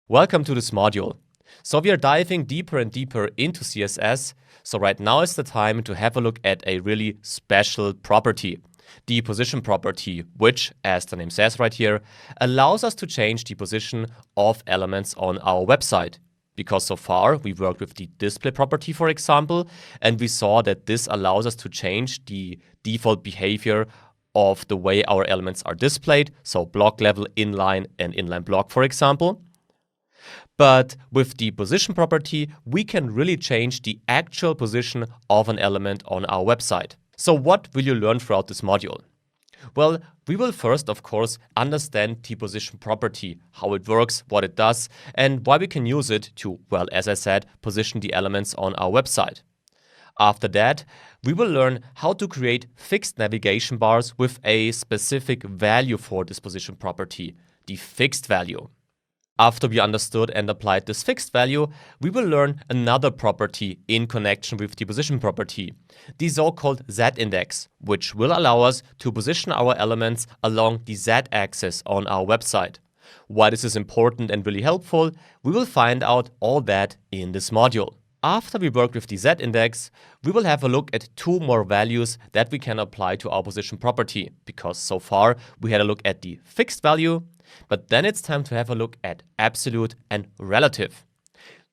Welcome to this module. So we are diving deeper and deeper into CSS. So right now is the time to have a look at a really special property, the position property, which, as the name says right here, allows us to change the position of elements on our website. Because so far we worked with the display property, for example, and we saw that this allows us to change the default behavior of the way our elements are displayed. So block level, inline, and inline block, for example. But with the position property, we can really change the actual position of an element on our website. So what will you learn throughout this module? Well, we will first, of course, understand the position property, how it works, what it does, and why we can use it to, well, as I said, position the elements on our website. After that, we will learn how to create fixed navigation bars with a specific value for this position property, the fixed value. After we understood and applied this fixed value, we will learn another property in connection with the position property, the so-called z-index, which will allow us to position our elements along the z-axis on our website. Why this is important and really helpful, we will find out all that in this module. After we work with the z-index, we will have a look at two more values that we can apply to our position property, because so far we had a look at the fixed value, but then it's time to have a look at absolute and relative.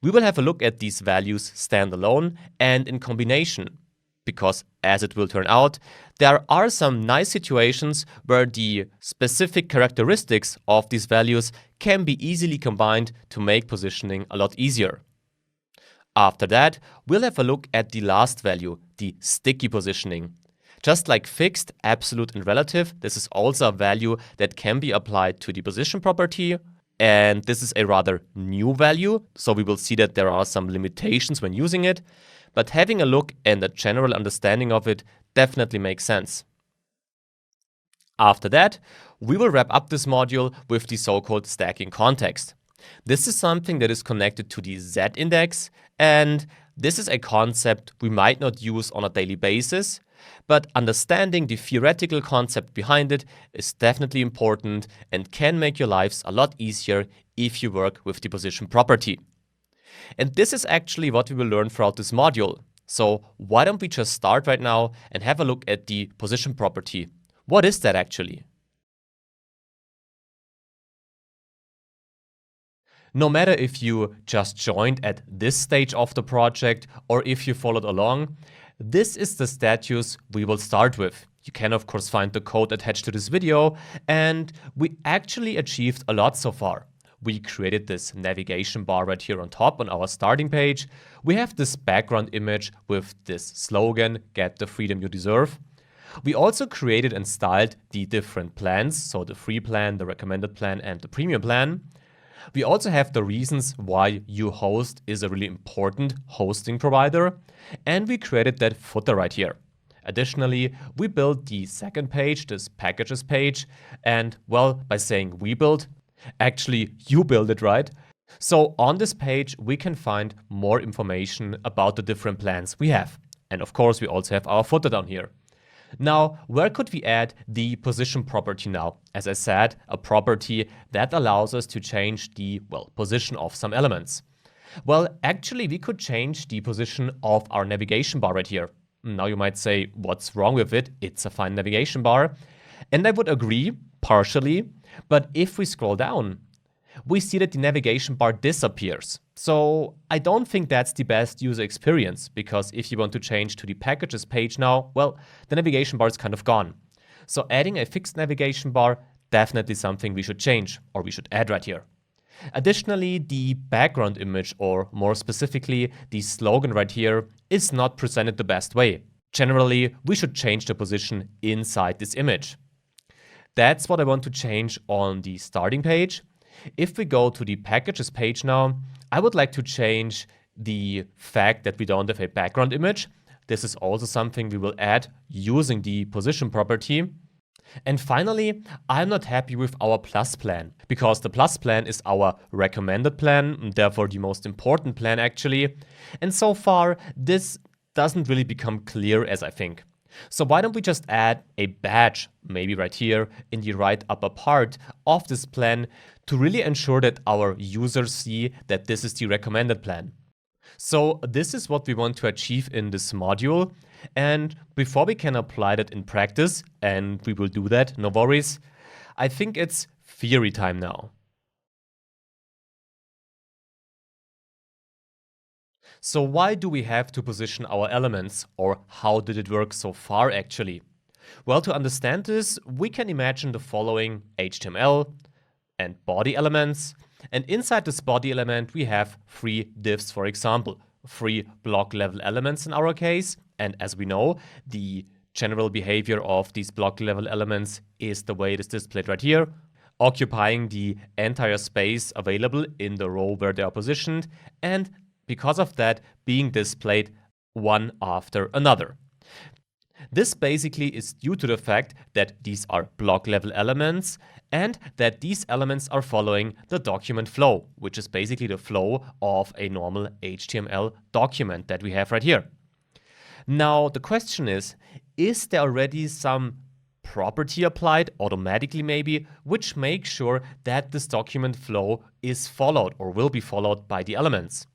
We will have a look at these values standalone and in combination, because as it will turn out, there are some nice situations where the specific characteristics of these values can be easily combined to make positioning a lot easier. After that, we'll have a look at the last value, the sticky positioning. Just like fixed, absolute, and relative, this is also a value that can be applied to the position property. And this is a rather new value, so we will see that there are some limitations when using it. But having a look and a general understanding of it definitely makes sense. After that, we will wrap up this module with the so-called stacking context. This is something that is connected to the z-index, and this is a concept we might not use on a daily basis, but understanding the theoretical concept behind it is definitely important and can make your lives a lot easier if you work with the position property. And this is actually what we will learn throughout this module. So why don't we just start right now and have a look at the position property. What is that actually? No matter if you just joined at this stage of the project or if you followed along, this is the status we will start with. You can of course find the code attached to this video, and we actually achieved a lot so far. We created this navigation bar right here on top on our starting page. We have this background image with this slogan, "Get the freedom you deserve." We also created and styled the different plans, so the free plan, the recommended plan, and the premium plan. We also have the reasons why uHost is a really important hosting provider, and we created that footer right here. Additionally, we built the second page, this packages page, and well, by saying we built, actually you build it, right? So on this page, we can find more information about the different plans we have. And of course, we also have our footer down here. Now, where could we add the position property now? As I said, a property that allows us to change the, well, position of some elements. Well, actually, we could change the position of our navigation bar right here. Now you might say, what's wrong with it? It's a fine navigation bar. And I would agree, partially, but if we scroll down, we see that the navigation bar disappears. So I don't think that's the best user experience, because if you want to change to the packages page now, well, the navigation bar is kind of gone. So adding a fixed navigation bar, definitely something we should change, or we should add right here. Additionally, the background image, or more specifically, the slogan right here, is not presented the best way. Generally, we should change the position inside this image. That's what I want to change on the starting page. If we go to the packages page now, I would like to change the fact that we don't have a background image. This is also something we will add using the position property. And finally, I'm not happy with our plus plan, because the plus plan is our recommended plan, therefore the most important plan actually. And so far, this doesn't really become clear as I think. So why don't we just add a badge, maybe right here in the right upper part of this plan, to really ensure that our users see that this is the recommended plan. So this is what we want to achieve in this module. And before we can apply that in practice, and we will do that, no worries, I think it's theory time now. So why do we have to position our elements, or how did it work so far actually? Well, to understand this, we can imagine the following HTML and body elements. And inside this body element, we have three divs, for example, three block level elements in our case. And as we know, the general behavior of these block level elements is the way it is displayed right here, occupying the entire space available in the row where they are positioned, and because of that, being displayed one after another. This basically is due to the fact that these are block level elements and that these elements are following the document flow, which is basically the flow of a normal HTML document that we have right here. Now, the question is there already some property applied automatically maybe, which makes sure that this document flow is followed or will be followed by the elements?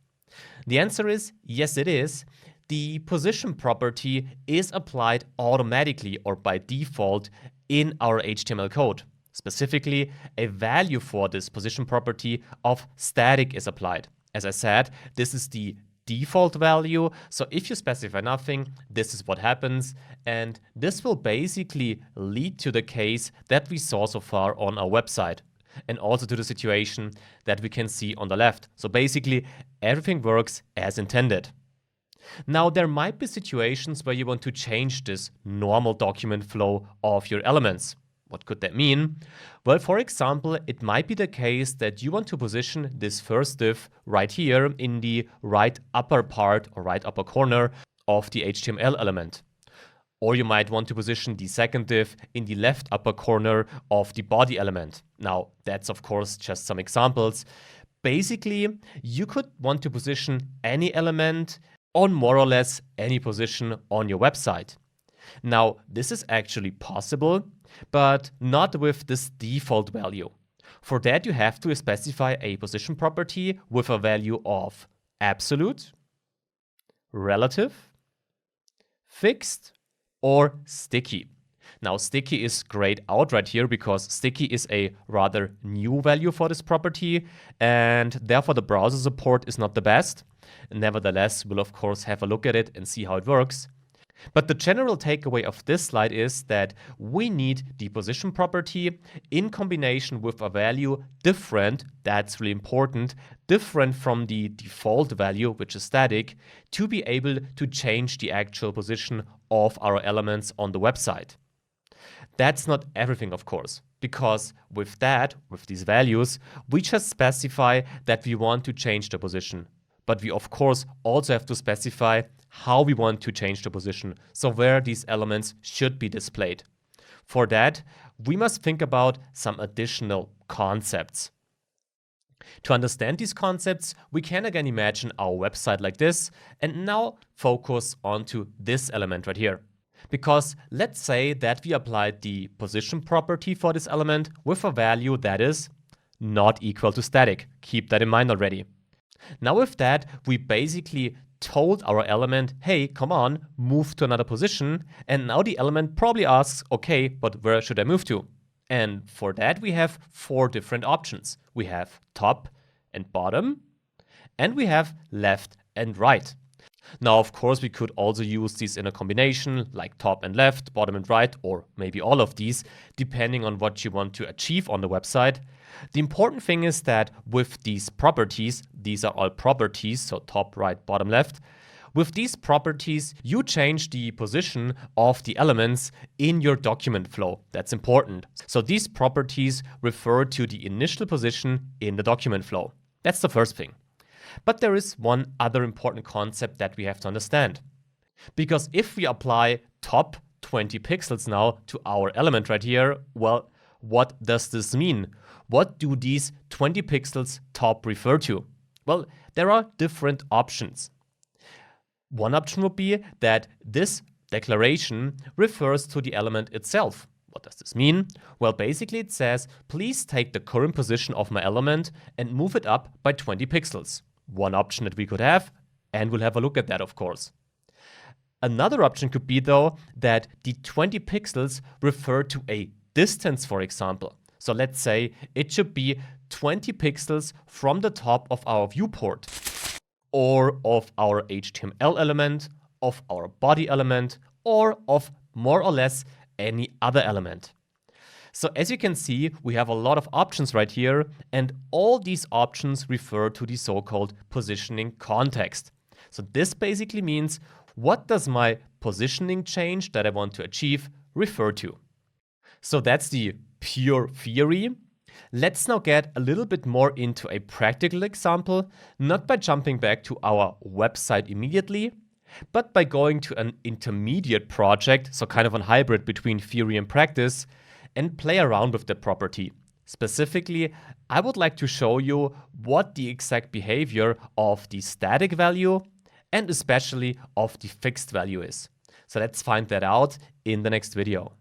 The answer is yes, it is. The position property is applied automatically or by default in our HTML code. Specifically, a value for this position property of static is applied. As I said, this is the default value. So if you specify nothing, this is what happens. And this will basically lead to the case that we saw so far on our website, and also to the situation that we can see on the left. So basically, everything works as intended. Now, there might be situations where you want to change this normal document flow of your elements. What could that mean? Well, for example, it might be the case that you want to position this first div right here in the right upper part or right upper corner of the HTML element. Or you might want to position the second div in the left upper corner of the body element. Now, that's of course just some examples. Basically, you could want to position any element on more or less any position on your website. Now, this is actually possible, but not with this default value. For that, you have to specify a position property with a value of absolute, relative, fixed, or sticky. Now, sticky is grayed out right here because sticky is a rather new value for this property, and therefore the browser support is not the best. Nevertheless, we'll of course have a look at it and see how it works. But the general takeaway of this slide is that we need the position property in combination with a value different, that's really important, different from the default value, which is static, to be able to change the actual position of our elements on the website. That's not everything, of course, because with these values, we just specify that we want to change the position. But we, of course, also have to specify how we want to change the position, so where these elements should be displayed. For that, we must think about some additional concepts. To understand these concepts, we can again imagine our website like this, and now focus onto this element right here. Because let's say that we applied the position property for this element with a value that is not equal to static. Keep that in mind already. Now with that, we basically told our element, hey, come on, move to another position. And now the element probably asks, okay, but where should I move to? And for that, we have four different options. We have top and bottom, and we have left and right. Now, of course, we could also use these in a combination, like top and left, bottom and right, or maybe all of these, depending on what you want to achieve on the website. The important thing is that with these properties, these are all properties, so top, right, bottom, left. With these properties, you change the position of the elements in your document flow. That's important. So these properties refer to the initial position in the document flow. That's the first thing. But there is one other important concept that we have to understand. Because if we apply top 20 pixels now to our element right here, well, what does this mean? What do these 20 pixels top refer to? Well, there are different options. One option would be that this declaration refers to the element itself. What does this mean? Well, basically it says, please take the current position of my element and move it up by 20 pixels. One option that we could have, and we'll have a look at that, of course. Another option could be, though, that the 20 pixels refer to a distance, for example. So let's say it should be 20 pixels from the top of our viewport, or of our HTML element, of our body element, or of more or less any other element. So as you can see, we have a lot of options right here, and all these options refer to the so-called positioning context. So this basically means, what does my positioning change that I want to achieve refer to? So that's the pure theory. Let's now get a little bit more into a practical example, not by jumping back to our website immediately, but by going to an intermediate project, so kind of a hybrid between theory and practice, and play around with the property. Specifically, I would like to show you what the exact behavior of the static value and especially of the fixed value is. So let's find that out in the next video.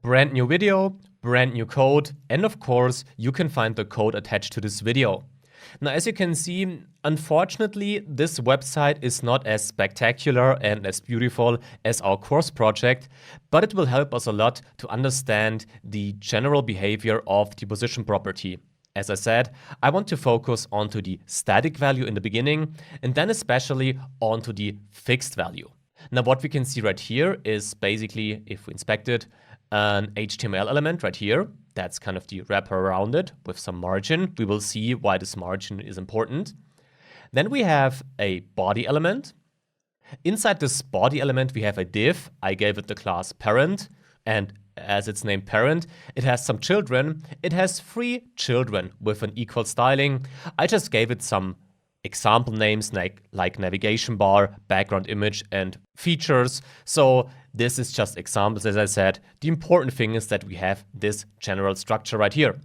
Brand new video, brand new code, and of course, you can find the code attached to this video. Now, as you can see, unfortunately, this website is not as spectacular and as beautiful as our course project, but it will help us a lot to understand the general behavior of the position property. As I said, I want to focus onto the static value in the beginning, and then especially onto the fixed value. Now, what we can see right here is basically, if we inspect it, an HTML element right here. That's kind of the wrapper around it with some margin. We will see why this margin is important. Then we have a body element. Inside this body element, we have a div. I gave it the class parent, and as it's named parent, it has some children. It has 3 children with an equal styling. I just gave it some example names like navigation bar, background image, and features. So this is just examples, as I said. The important thing is that we have this general structure right here.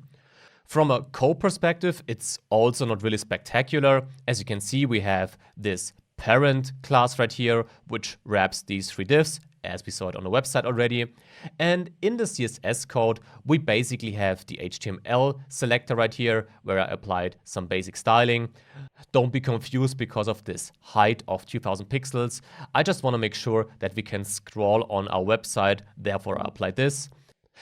From a code perspective, it's also not really spectacular. As you can see, we have this parent class right here, which wraps these 3 divs, as we saw it on the website already. And in the CSS code, we basically have the HTML selector right here, where I applied some basic styling. Don't be confused because of this height of 2000 pixels. I just want to make sure that we can scroll on our website, therefore I applied this.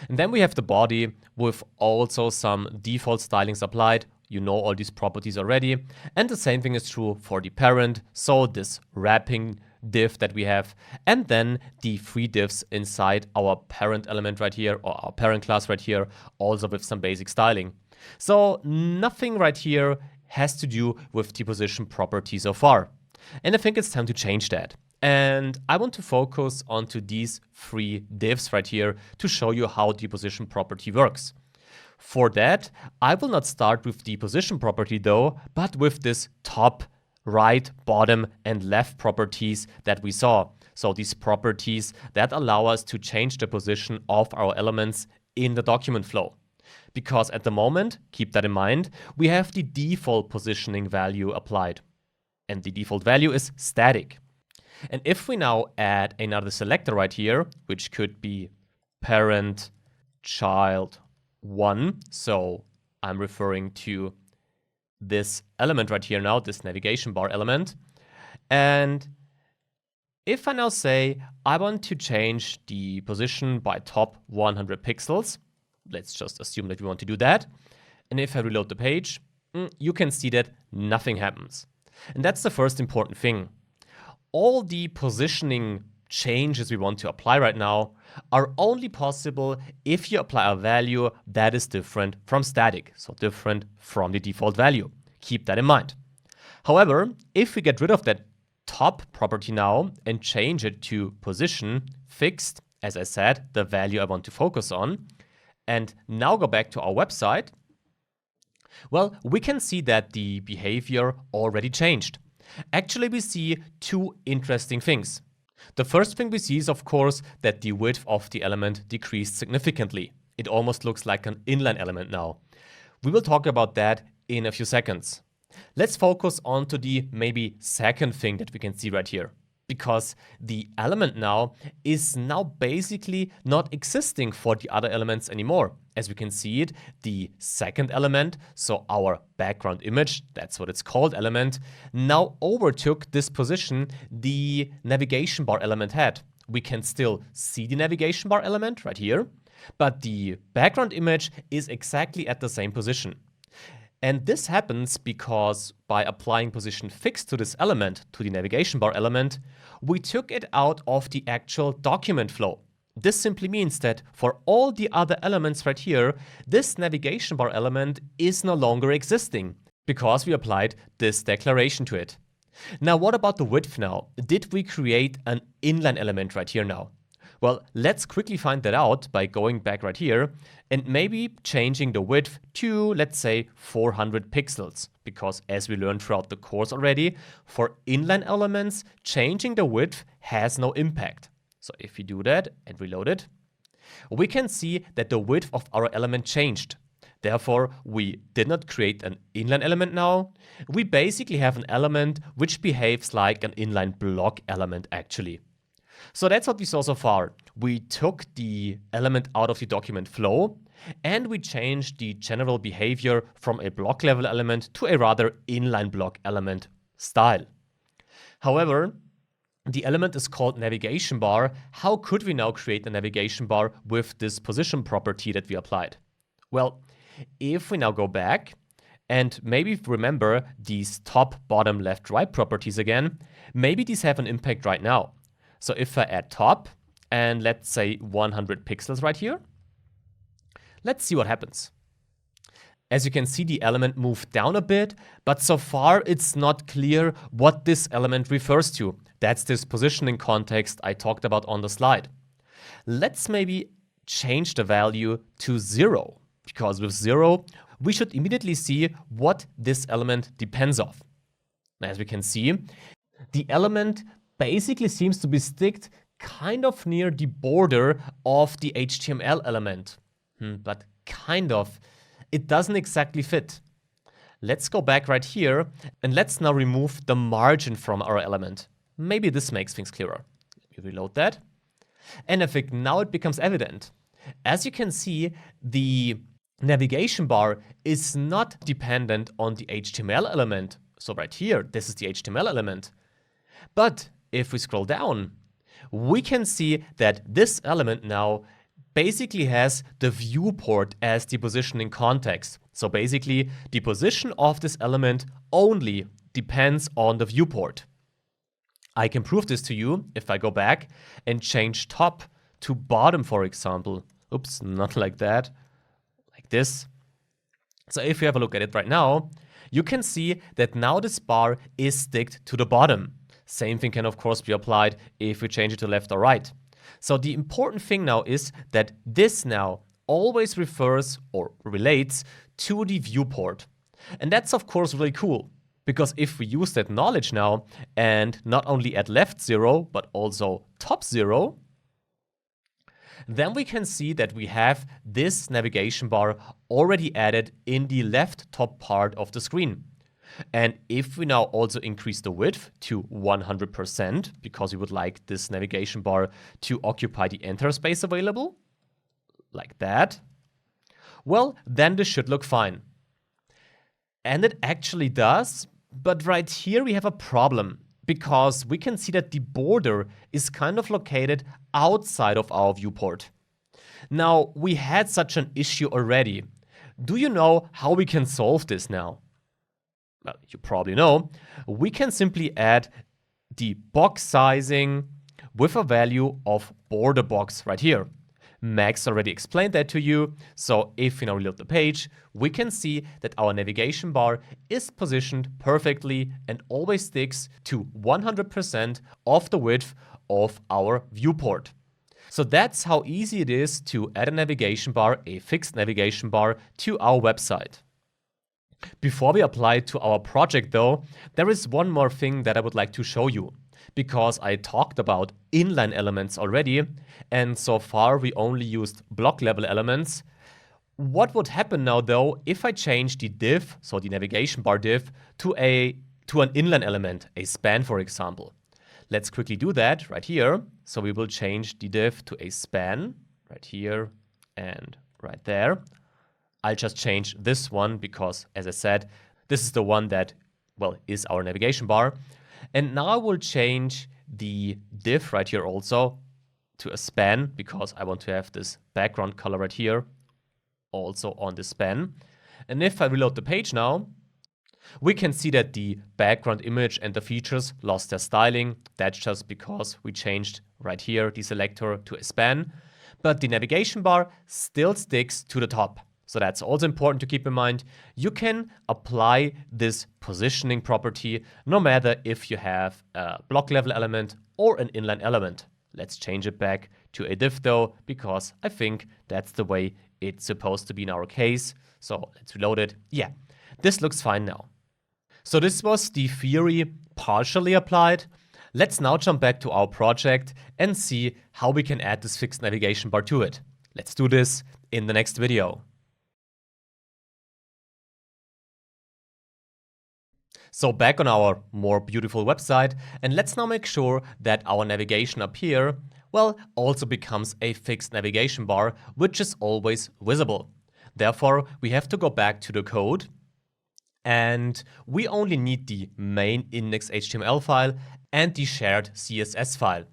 And then we have the body with also some default stylings applied. You know all these properties already. And the same thing is true for the parent, so this wrapping div that we have, and then the 3 divs inside our parent element right here, or our parent class right here, also with some basic styling. So nothing right here has to do with the position property so far. And I think it's time to change that. And I want to focus onto these 3 divs right here to show you how the position property works. For that, I will not start with the position property though, but with this top, right, bottom, and left properties that we saw. So these properties that allow us to change the position of our elements in the document flow. Because at the moment, keep that in mind, we have the default positioning value applied. And the default value is static. And if we now add another selector right here, which could be parent child 1, so I'm referring to this element right here now, this navigation bar element. And if I now say I want to change the position by top 100 pixels, let's just assume that we want to do that. And if I reload the page, you can see that nothing happens. And that's the first important thing. All the positioning changes we want to apply right now are only possible if you apply a value that is different from static, so different from the default value. Keep that in mind. However, if we get rid of that top property now and change it to position fixed, as I said, the value I want to focus on, and now go back to our website, well, we can see that the behavior already changed. Actually, we see 2 interesting things. The first thing we see is, of course, that the width of the element decreased significantly. It almost looks like an inline element now. We will talk about that in a few seconds. Let's focus on to the maybe second thing that we can see right here. Because the element now is now basically not existing for the other elements anymore. As we can see it, the second element, so our background image, that's what it's called, element, now overtook this position the navigation bar element had. We can still see the navigation bar element right here, but the background image is exactly at the same position. And this happens because by applying position fixed to this element, to the navigation bar element, we took it out of the actual document flow. This simply means that for all the other elements right here, this navigation bar element is no longer existing because we applied this declaration to it. Now, what about the width now? Did we create an inline element right here now? Well, let's quickly find that out by going back right here and maybe changing the width to, let's say, 400 pixels. Because as we learned throughout the course already, for inline elements, changing the width has no impact. So if we do that and reload it, we can see that the width of our element changed. Therefore, we did not create an inline element now. We basically have an element which behaves like an inline block element actually. So that's what we saw so far. We took the element out of the document flow and we changed the general behavior from a block level element to a rather inline block element style. However, the element is called navigation bar. How could we now create a navigation bar with this position property that we applied? Well, if we now go back and maybe remember these top, bottom, left, right properties again, maybe these have an impact right now. So if I add top and let's say 100 pixels right here, let's see what happens. As you can see, the element moved down a bit, but so far it's not clear what this element refers to. That's this positioning context I talked about on the slide. Let's maybe change the value to 0, because with 0, we should immediately see what this element depends of. As we can see, the element basically seems to be sticked kind of near the border of the HTML element. But kind of. It doesn't exactly fit. Let's go back right here and let's now remove the margin from our element. Maybe this makes things clearer. Let me reload that. And I think now it becomes evident. As you can see, the navigation bar is not dependent on the HTML element. So right here, this is the HTML element. But if we scroll down, we can see that this element now basically has the viewport as the positioning context. So basically, the position of this element only depends on the viewport. I can prove this to you if I go back and change top to bottom, for example. Oops, not like that, like this. So if you have a look at it right now, you can see that now this bar is sticked to the bottom. Same thing can of course be applied if we change it to left or right. So the important thing now is that this now always refers or relates to the viewport. And that's of course really cool, because if we use that knowledge now and not only at left 0, but also top 0, then we can see that we have this navigation bar already added in the left top part of the screen. And if we now also increase the width to 100%, because we would like this navigation bar to occupy the entire space available, like that, well, then this should look fine. And it actually does, but right here we have a problem, because we can see that the border is kind of located outside of our viewport. Now, we had such an issue already. Do you know how we can solve this now? Well, you probably know. We can simply add the box sizing with a value of border box right here. Max already explained that to you, so if we now reload the page, we can see that our navigation bar is positioned perfectly and always sticks to 100% of the width of our viewport. So that's how easy it is to add a navigation bar, a fixed navigation bar, to our website. Before we apply it to our project though, there is one more thing that I would like to show you. Because I talked about inline elements already, and so far we only used block level elements. What would happen now though if I change the div, so the navigation bar div, to an inline element, a span for example? Let's quickly do that right here. So we will change the div to a span right here and right there. I'll just change this one because, as I said, this is the one that, well, is our navigation bar. And now I will change the div right here also to a span because I want to have this background color right here also on the span. And if I reload the page now, we can see that the background image and the features lost their styling. That's just because we changed right here the selector to a span, but the navigation bar still sticks to the top. So that's also important to keep in mind. You can apply this positioning property no matter if you have a block level element or an inline element. Let's change it back to a div though, because I think that's the way it's supposed to be in our case. So let's reload it. Yeah, this looks fine now. So this was the theory partially applied. Let's now jump back to our project and see how we can add this fixed navigation bar to it. Let's do this in the next video. So back on our more beautiful website, and let's now make sure that our navigation up here, well, also becomes a fixed navigation bar, which is always visible. Therefore, we have to go back to the code, and we only need the main index.html file and the shared CSS file.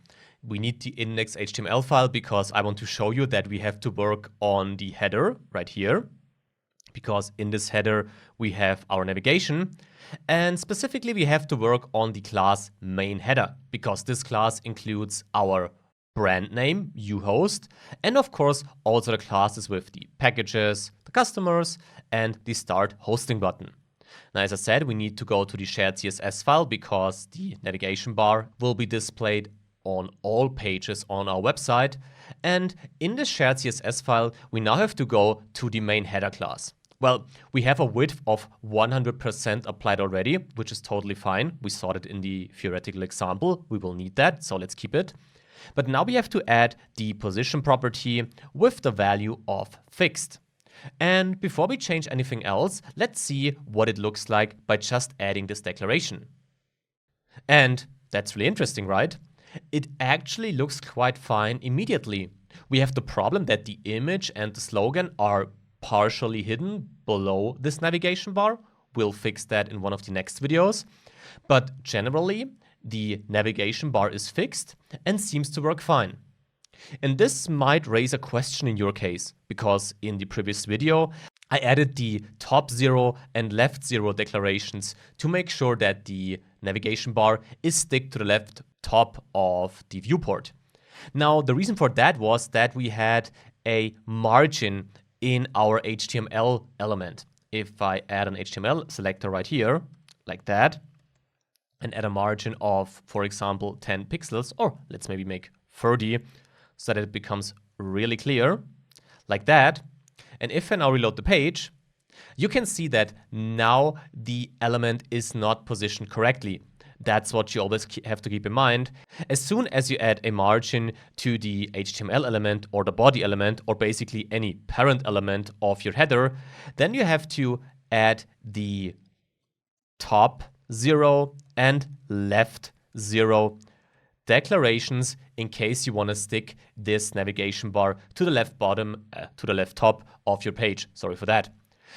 We need the index.html file because I want to show you that we have to work on the header right here, because in this header we have our navigation, and specifically we have to work on the class main header because this class includes our brand name, uhost, and of course also the classes with the packages, the customers, and the start hosting button. Now, as I said, we need to go to the shared CSS file because the navigation bar will be displayed on all pages on our website. And in the shared CSS file, we now have to go to the main header class. Well, we have a width of 100% applied already, which is totally fine. We saw it in the theoretical example. We will need that, so let's keep it. But now we have to add the position property with the value of fixed. And before we change anything else, let's see what it looks like by just adding this declaration. And that's really interesting, right? It actually looks quite fine immediately. We have the problem that the image and the slogan are partially hidden below this navigation bar. We'll fix that in one of the next videos. But generally, the navigation bar is fixed and seems to work fine. And this might raise a question in your case, because in the previous video, I added the top 0 and left 0 declarations to make sure that the navigation bar is stick to the left top of the viewport. Now, the reason for that was that we had a margin in our HTML element. If I add an HTML selector right here, like that, and add a margin of, for example, 10 pixels, or let's maybe make 30, so that it becomes really clear, like that. And if I now reload the page, you can see that now the element is not positioned correctly. That's what you always have to keep in mind. As soon as you add a margin to the HTML element or the body element, or basically any parent element of your header, then you have to add the top 0 and left 0 declarations in case you want to stick this navigation bar to the left bottom, to the left top of your page. Sorry for that.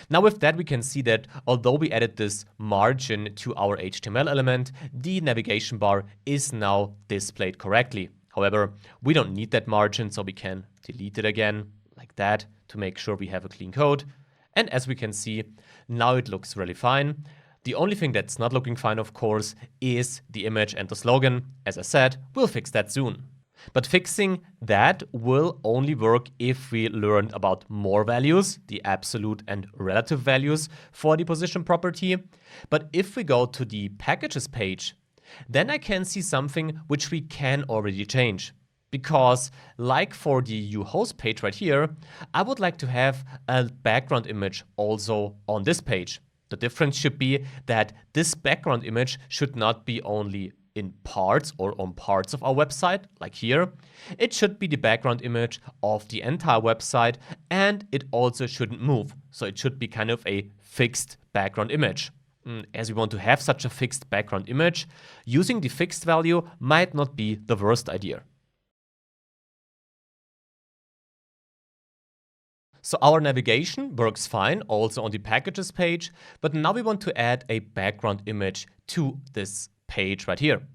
Now with that, we can see that although we added this margin to our HTML element, the navigation bar is now displayed correctly. However, we don't need that margin, so we can delete it again like that to make sure we have a clean code. And as we can see, now it looks really fine. The only thing that's not looking fine, of course, is the image and the slogan. As I said, we'll fix that soon. But fixing that will only work if we learned about more values, the absolute and relative values for the position property. But if we go to the packages page, then I can see something which we can already change. Because like for the uhost page right here, I would like to have a background image also on this page. The difference should be that this background image should not be only in parts or on parts of our website, like here. It should be the background image of the entire website, and it also shouldn't move. So it should be kind of a fixed background image. As we want to have such a fixed background image, using the fixed value might not be the worst idea. So our navigation works fine also on the packages page, but now we want to add a background image to this page right here.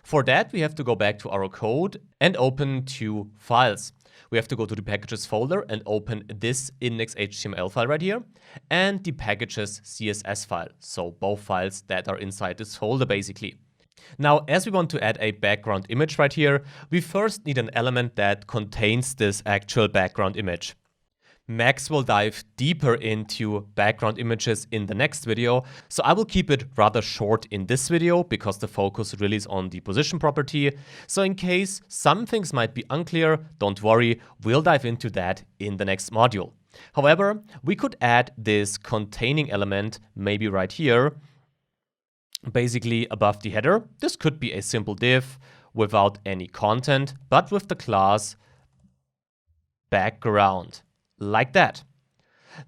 For that, we have to go back to our code and open two files. We have to go to the packages folder and open this index.html file right here and the packages CSS file. So both files that are inside this folder basically. Now, as we want to add a background image right here, we first need an element that contains this actual background image. Max will dive deeper into background images in the next video, so I will keep it rather short in this video because the focus really is on the position property. So in case some things might be unclear, don't worry, we'll dive into that in the next module. However, we could add this containing element maybe right here, basically above the header. This could be a simple div without any content, but with the class background. Like that.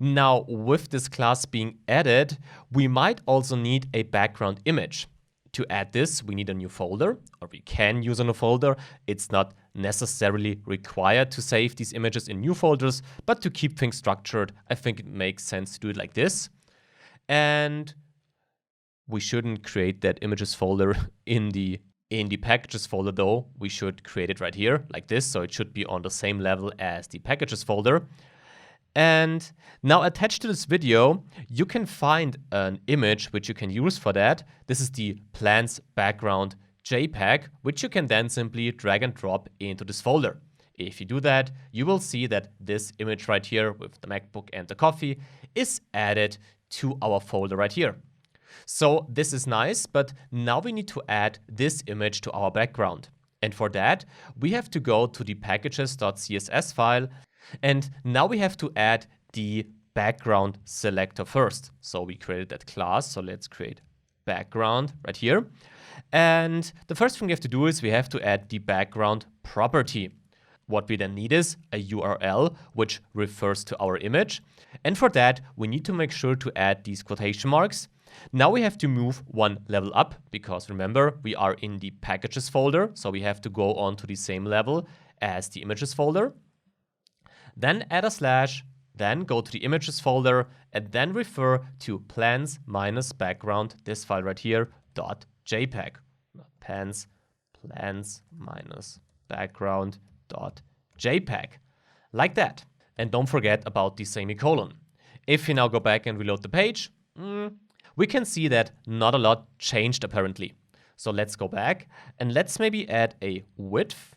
Now, with this class being added, we might also need a background image. To add this, we need a new folder, or we can use a new folder. It's not necessarily required to save these images in new folders, but to keep things structured, I think it makes sense to do it like this. And we shouldn't create that images folder in the packages folder though. We should create it right here, like this, so it should be on the same level as the packages folder. And now attached to this video, you can find an image which you can use for that. This is the plans background JPEG, which you can then simply drag and drop into this folder. If you do that, you will see that this image right here with the MacBook and the coffee is added to our folder right here. So this is nice, but now we need to add this image to our background. And for that, we have to go to the packages.css file. And now we have to add the background selector first. So we created that class. So let's create background right here. And the first thing we have to do is we have to add the background property. What we then need is a URL which refers to our image. And for that, we need to make sure to add these quotation marks. Now we have to move one level up because remember, we are in the packages folder. So we have to go on to the same level as the images folder. Then add a slash, then go to the images folder, and then refer to plans-background, this file right here, .jpeg. plans-background.jpg. Like that. And don't forget about the semicolon. If you now go back and reload the page, we can see that not a lot changed apparently. So let's go back and let's maybe add a width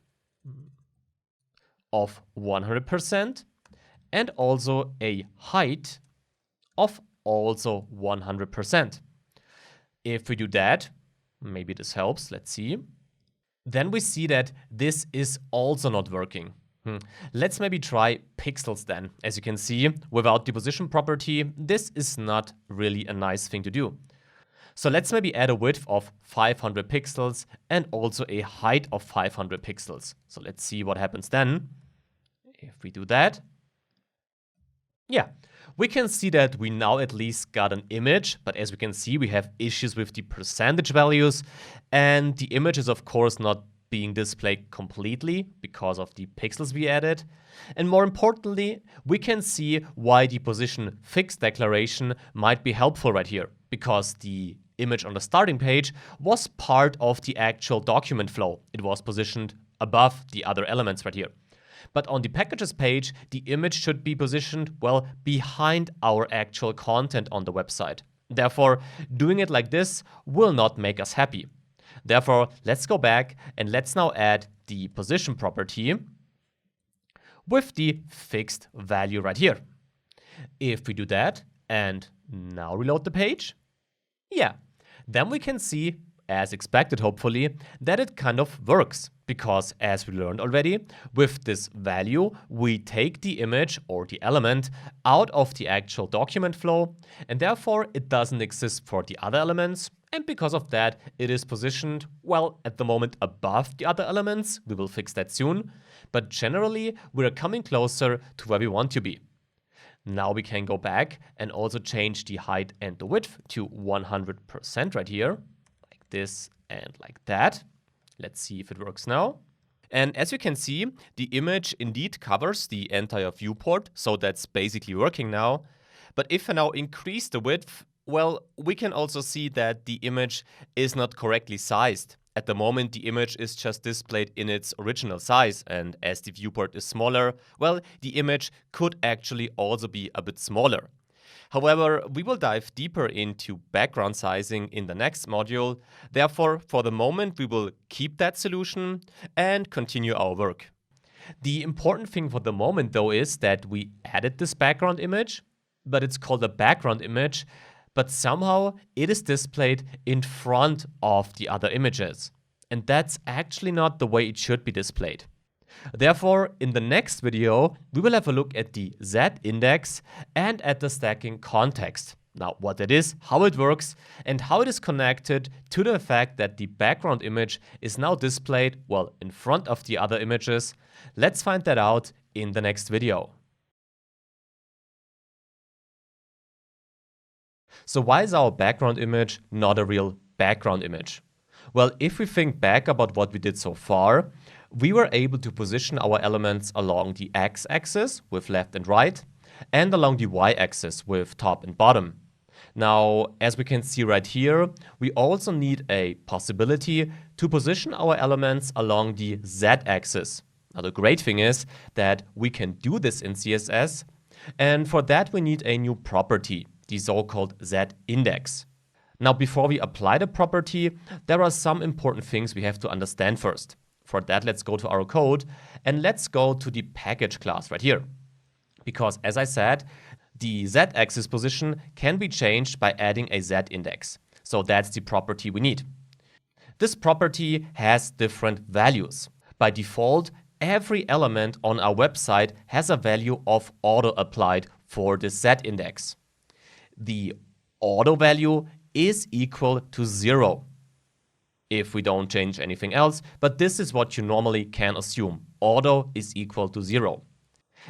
of 100% and also a height of also 100%. If we do that, maybe this helps, let's see. Then we see that this is also not working. Let's maybe try pixels then. As you can see, without the position property, this is not really a nice thing to do. So let's maybe add a width of 500 pixels and also a height of 500 pixels. So let's see what happens then. If we do that, yeah, we can see that we now at least got an image, but as we can see, we have issues with the percentage values, and the image is of course not being displayed completely because of the pixels we added. And more importantly, we can see why the position fixed declaration might be helpful right here, because the image on the starting page was part of the actual document flow. It was positioned above the other elements right here. But on the packages page, the image should be positioned, well, behind our actual content on the website. Therefore, doing it like this will not make us happy. Therefore, let's go back and let's now add the position property with the fixed value right here. If we do that and now reload the page, yeah, then we can see, as expected hopefully, that it kind of works. Because as we learned already, with this value, we take the image or the element out of the actual document flow, and therefore it doesn't exist for the other elements, and because of that, it is positioned, well, at the moment above the other elements. We will fix that soon, but generally, we're coming closer to where we want to be. Now we can go back and also change the height and the width to 100% right here, like this and like that. Let's see if it works now. And as you can see, the image indeed covers the entire viewport, so that's basically working now. But if I now increase the width, well, we can also see that the image is not correctly sized. At the moment, the image is just displayed in its original size, and as the viewport is smaller, well, the image could actually also be a bit smaller. However, we will dive deeper into background sizing in the next module. Therefore, for the moment, we will keep that solution and continue our work. The important thing for the moment, though, is that we added this background image, but it's called a background image, but somehow it is displayed in front of the other images. And that's actually not the way it should be displayed. Therefore, in the next video, we will have a look at the z-index and at the stacking context. Now, what it is, how it works, and how it is connected to the fact that the background image is now displayed, well, in front of the other images. Let's find that out in the next video. So why is our background image not a real background image? Well, if we think back about what we did so far, we were able to position our elements along the x-axis with left and right, and along the y-axis with top and bottom. Now, as we can see right here, we also need a possibility to position our elements along the z-axis. Now, the great thing is that we can do this in CSS, and for that we need a new property, the so-called z-index. Now, before we apply the property, there are some important things we have to understand first. For that, let's go to our code and let's go to the package class right here. Because as I said, the z-axis position can be changed by adding a z-index. So that's the property we need. This property has different values. By default, every element on our website has a value of auto applied for the z-index. The auto value is equal to 0 if we don't change anything else, but this is what you normally can assume. Auto is equal to 0.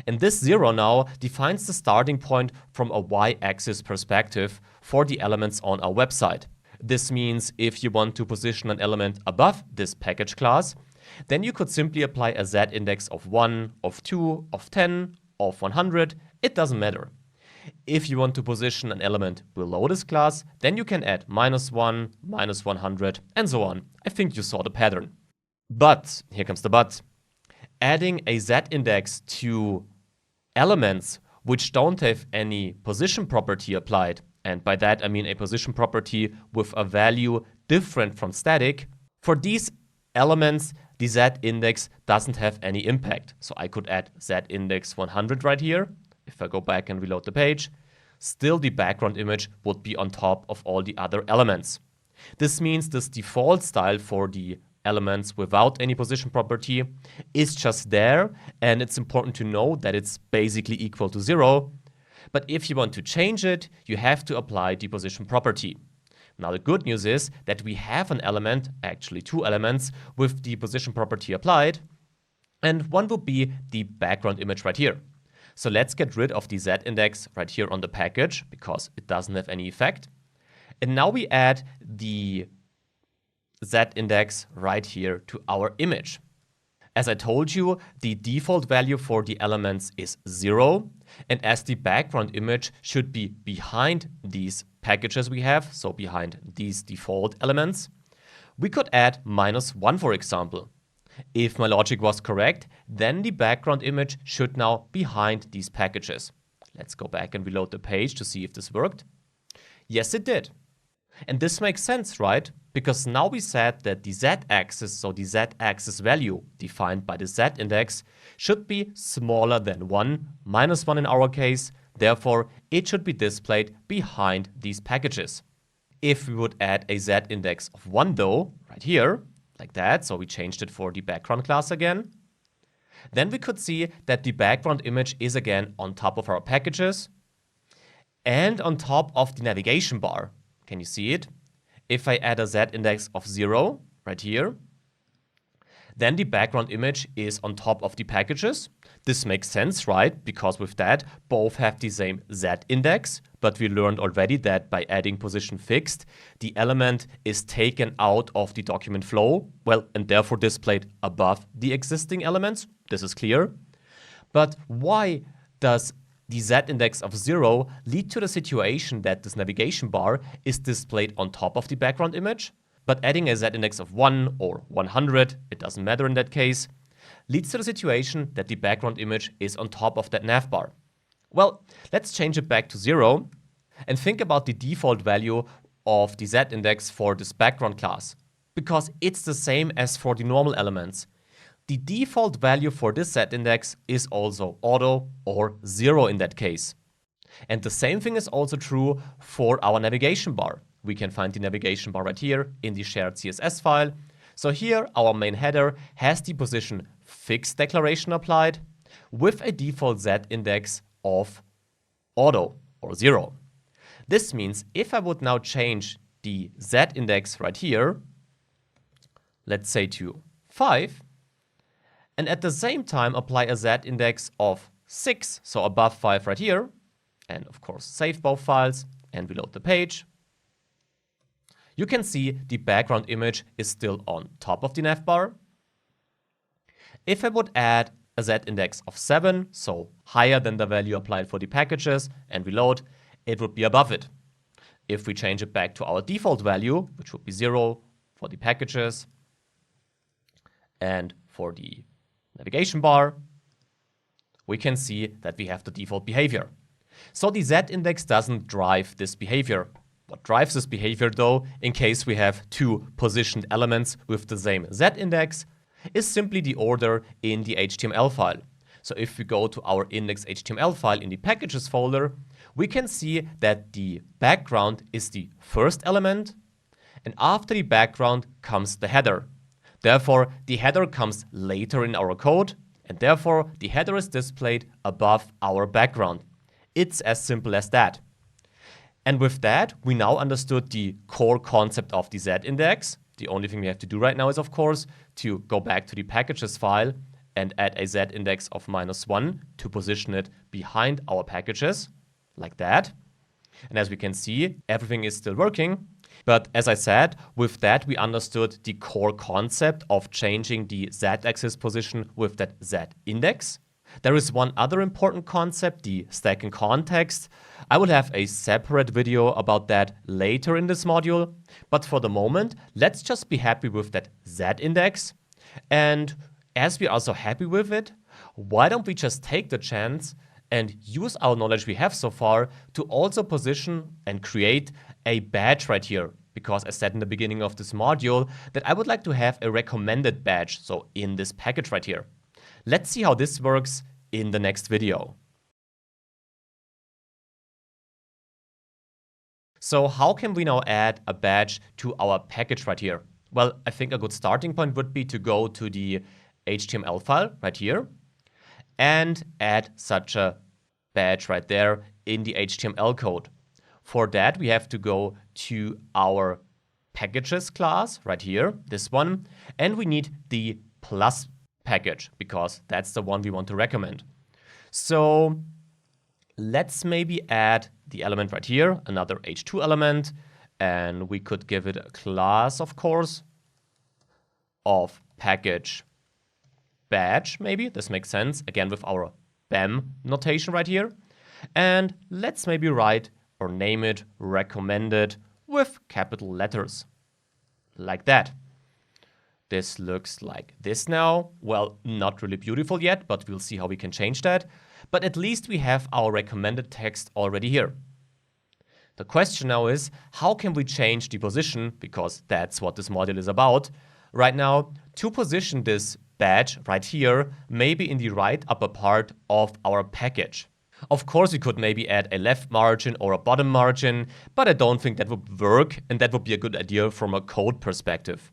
And this 0 now defines the starting point from a y-axis perspective for the elements on our website. This means if you want to position an element above this package class, then you could simply apply a z-index of 1, of 2, of 10, of 100, it doesn't matter. If you want to position an element below this class, then you can add -1, -100, and so on. I think you saw the pattern. But, here comes the but, adding a z-index to elements which don't have any position property applied, and by that I mean a position property with a value different from static, for these elements the z-index doesn't have any impact. So I could add z-index 100 right here. If I go back and reload the page, still the background image would be on top of all the other elements. This means this default style for the elements without any position property is just there, and it's important to know that it's basically equal to 0. But if you want to change it, you have to apply the position property. Now the good news is that we have an element, actually 2 elements, with the position property applied, and one would be the background image right here. So let's get rid of the z-index right here on the package, because it doesn't have any effect. And now we add the z-index right here to our image. As I told you, the default value for the elements is 0, and as the background image should be behind these packages we have, so behind these default elements, we could add -1, for example. If my logic was correct, then the background image should now behind these packages. Let's go back and reload the page to see if this worked. Yes, it did. And this makes sense, right? Because now we said that the z-axis, so the z-axis value defined by the z-index, should be smaller than 1, -1 in our case. Therefore, it should be displayed behind these packages. If we would add a z-index of 1 though, right here, like that. So we changed it for the background class again. Then we could see that the background image is again on top of our packages and on top of the navigation bar. Can you see it? If I add a Z index of 0 right here, then the background image is on top of the packages. This makes sense, right? Because with that, both have the same Z index, but we learned already that by adding position fixed, the element is taken out of the document flow, well, and therefore displayed above the existing elements. This is clear. But why does the Z index of 0 lead to the situation that this navigation bar is displayed on top of the background image? But adding a Z index of 1 or 100, it doesn't matter in that case, leads to the situation that the background image is on top of that nav bar. Well, let's change it back to 0 and think about the default value of the Z index for this background class, because it's the same as for the normal elements. The default value for this Z index is also auto or 0 in that case. And the same thing is also true for our navigation bar. We can find the navigation bar right here in the shared CSS file. So here our main header has the position fixed declaration applied with a default Z index of auto or 0. This means if I would now change the Z index right here, let's say to 5, and at the same time apply a Z index of 6, so above 5 right here, and of course save both files and reload the page, you can see the background image is still on top of the nav bar. If I would add a Z index of 7, so higher than the value applied for the packages, and reload, it would be above it. If we change it back to our default value, which would be 0 for the packages and for the navigation bar, we can see that we have the default behavior. So the Z index doesn't drive this behavior. What drives this behavior, though, in case we have two positioned elements with the same Z index, is simply the order in the HTML file. So if we go to our index.html file in the packages folder, we can see that the background is the first element, and after the background comes the header. Therefore, the header comes later in our code, and therefore the header is displayed above our background. It's as simple as that. And with that, we now understood the core concept of the Z index. The only thing we have to do right now is, of course, to go back to the packages file and add a Z index of -1 to position it behind our packages, like that. And as we can see, everything is still working. But as I said, with that, we understood the core concept of changing the Z-axis position with that Z index. There is one other important concept, the stack in context. I will have a separate video about that later in this module. But for the moment, let's just be happy with that Z index. And as we are so happy with it, why don't we just take the chance and use our knowledge we have so far to also position and create a badge right here. Because I said in the beginning of this module that I would like to have a recommended badge, so in this package right here. Let's see how this works in the next video. So how can we now add a badge to our package right here? Well, I think a good starting point would be to go to the HTML file right here and add such a badge right there in the HTML code. For that, we have to go to our packages class right here, this one, and we need the plus package because that's the one we want to recommend. So let's maybe add the element right here, another h2 element, and we could give it a class, of course, of package badge, maybe. This makes sense, again, with our BAM notation right here. And let's maybe write or name it recommended with capital letters, like that. This looks like this now. Well, not really beautiful yet, but we'll see how we can change that. But at least we have our recommended text already here. The question now is, how can we change the position, because that's what this module is about, right now, to position this badge right here, maybe in the right upper part of our package. Of course, we could maybe add a left margin or a bottom margin, but I don't think that would work, and that would be a good idea from a code perspective.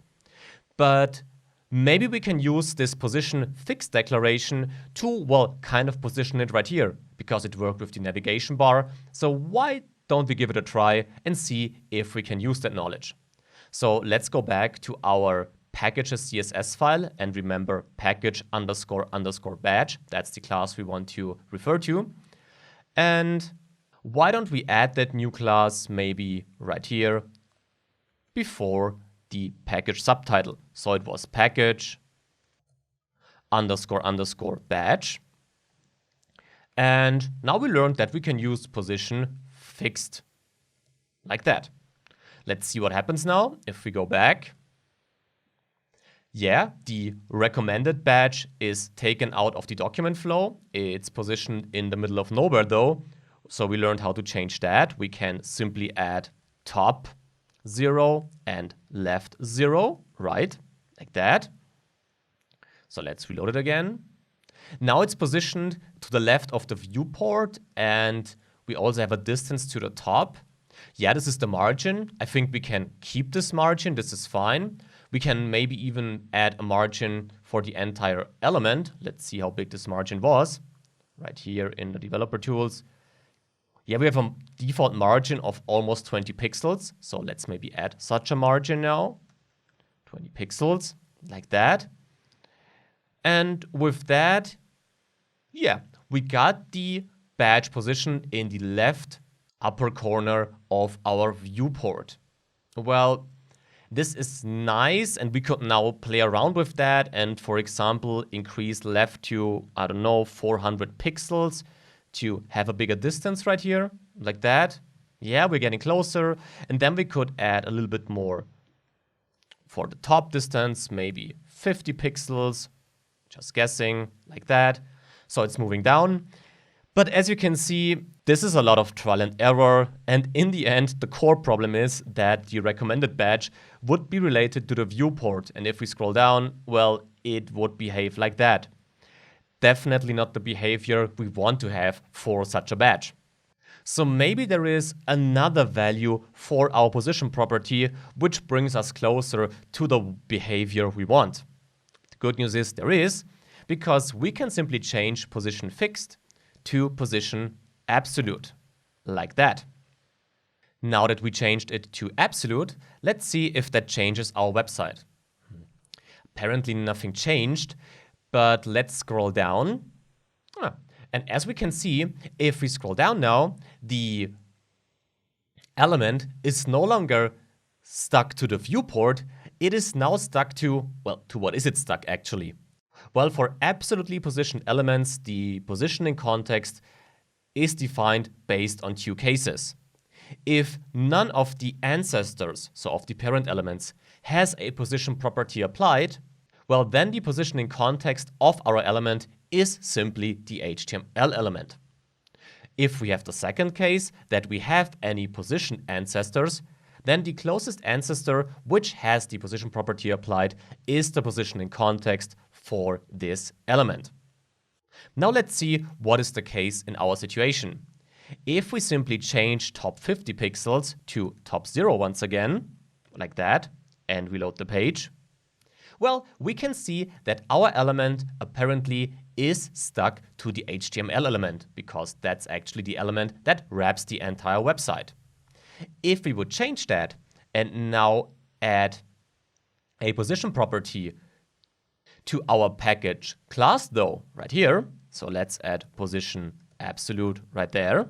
But maybe we can use this position fixed declaration to, well, kind of position it right here, because it worked with the navigation bar. So why don't we give it a try and see if we can use that knowledge? So let's go back to our packages CSS file and remember package__badge. That's the class we want to refer to. And why don't we add that new class maybe right here before the package subtitle? So it was package__badge. And now we learned that we can use position fixed like that. Let's see what happens now if we go back. Yeah, the recommended badge is taken out of the document flow. It's positioned in the middle of nowhere though. So we learned how to change that. We can simply add top 0 and left 0, right? Like that. So let's reload it again. Now it's positioned to the left of the viewport, and we also have a distance to the top. Yeah, this is the margin. I think we can keep this margin. This is fine. We can maybe even add a margin for the entire element. Let's see how big this margin was. Right here in the developer tools. Yeah, we have a default margin of almost 20 pixels. So let's maybe add such a margin now. 20 pixels, like that. And with that, yeah, we got the badge position in the left upper corner of our viewport. Well, this is nice, and we could now play around with that and, for example, increase left to, I don't know, 400 pixels to have a bigger distance right here, like that. Yeah, we're getting closer. And then we could add a little bit more for the top distance, maybe 50 pixels, just guessing, like that. So it's moving down. But as you can see, this is a lot of trial and error, and in the end, the core problem is that the recommended badge would be related to the viewport, and if we scroll down, well, it would behave like that. Definitely not the behavior we want to have for such a badge. So maybe there is another value for our position property which brings us closer to the behavior we want. The good news is there is, because we can simply change position fixed to position absolute, like that. Now that we changed it to absolute, let's see if that changes our website. Apparently nothing changed, but let's scroll down. And as we can see, if we scroll down now, the element is no longer stuck to the viewport. It is now stuck to, well, to what is it stuck actually? Well, for absolutely positioned elements, the positioning context is defined based on two cases. If none of the ancestors, so of the parent elements, has a position property applied, well, then the positioning context of our element is simply the HTML element. If we have the second case, that we have any position ancestors, then the closest ancestor which has the position property applied is the positioning context for this element. Now let's see what is the case in our situation. If we simply change top 50 pixels to top 0 once again, like that, and reload the page, well, we can see that our element apparently is stuck to the HTML element, because that's actually the element that wraps the entire website. If we would change that and now add a position property to our package class though, right here, so let's add position absolute right there.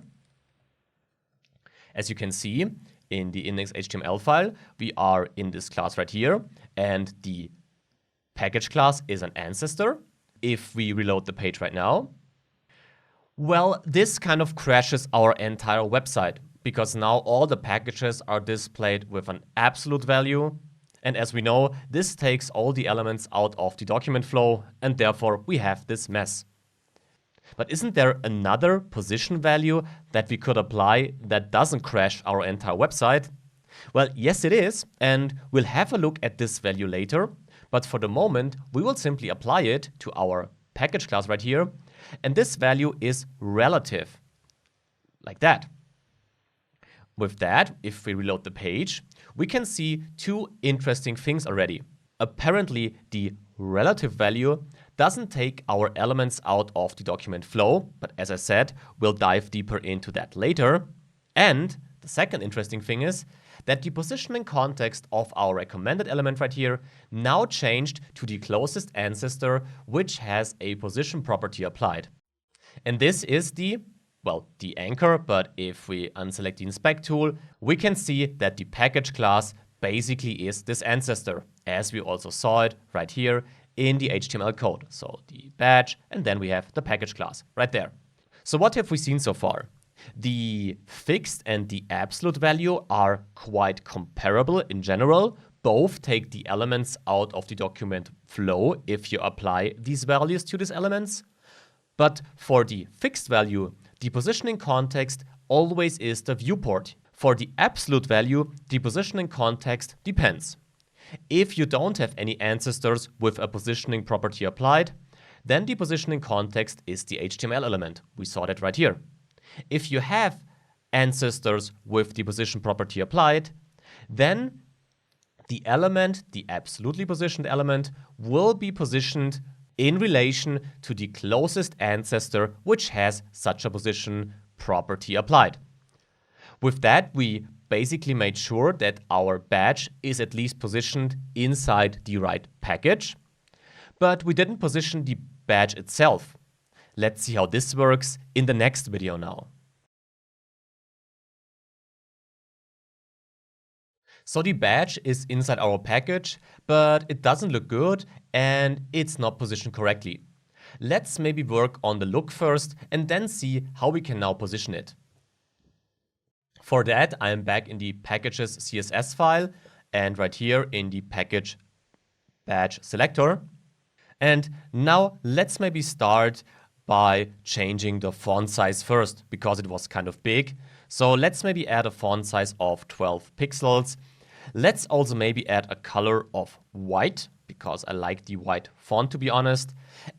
As you can see in the index.html file, we are in this class right here, and the package class is an ancestor. If we reload the page right now, well, this kind of crashes our entire website, because now all the packages are displayed with an absolute value. And as we know, this takes all the elements out of the document flow, and therefore we have this mess. But isn't there another position value that we could apply that doesn't crash our entire website? Well, yes it is, and we'll have a look at this value later. But for the moment, we will simply apply it to our package class right here. And this value is relative, like that. With that, if we reload the page, we can see two interesting things already. Apparently, the relative value doesn't take our elements out of the document flow, but as I said, we'll dive deeper into that later. And the second interesting thing is that the positioning context of our recommended element right here now changed to the closest ancestor, which has a position property applied. And this is the anchor, but if we unselect the inspect tool, we can see that the package class basically is this ancestor, as we also saw it right here in the HTML code. So the badge, and then we have the package class right there. So what have we seen so far? The fixed and the absolute value are quite comparable in general. Both take the elements out of the document flow if you apply these values to these elements. But for the fixed value, the positioning context always is the viewport. For the absolute value, the positioning context depends. If you don't have any ancestors with a positioning property applied, then the positioning context is the HTML element. We saw that right here. If you have ancestors with the position property applied, then the element, the absolutely positioned element, will be positioned in relation to the closest ancestor which has such a position property applied. With that, we basically made sure that our badge is at least positioned inside the right package, but we didn't position the badge itself. Let's see how this works in the next video now. So the badge is inside our package, but it doesn't look good and it's not positioned correctly. Let's maybe work on the look first and then see how we can now position it. For that, I am back in the packages CSS file and right here in the package badge selector. And now let's maybe start by changing the font size first because it was kind of big. So let's maybe add a font size of 12 pixels. Let's also maybe add a color of white because I like the white font, to be honest.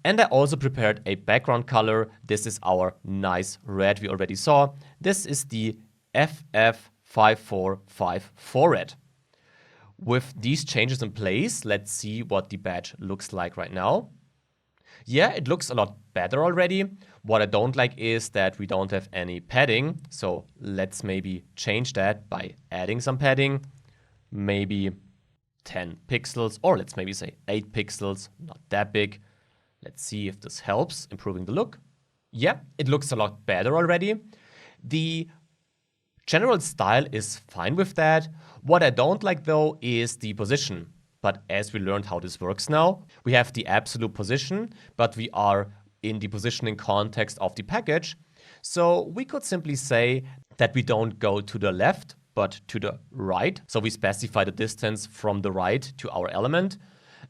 And I also prepared a background color. This is our nice red we already saw. This is the FF5454 red. With these changes in place, let's see what the badge looks like right now. Yeah, it looks a lot better already. What I don't like is that we don't have any padding. So let's maybe change that by adding some padding. Maybe 10 pixels, or let's maybe say 8 pixels, not that big. Let's see if this helps improving the look. Yeah, it looks a lot better already. The general style is fine with that. What I don't like though is the position. But as we learned how this works now, we have the absolute position, but we are in the positioning context of the package. So we could simply say that we don't go to the left, but to the right. So we specify the distance from the right to our element.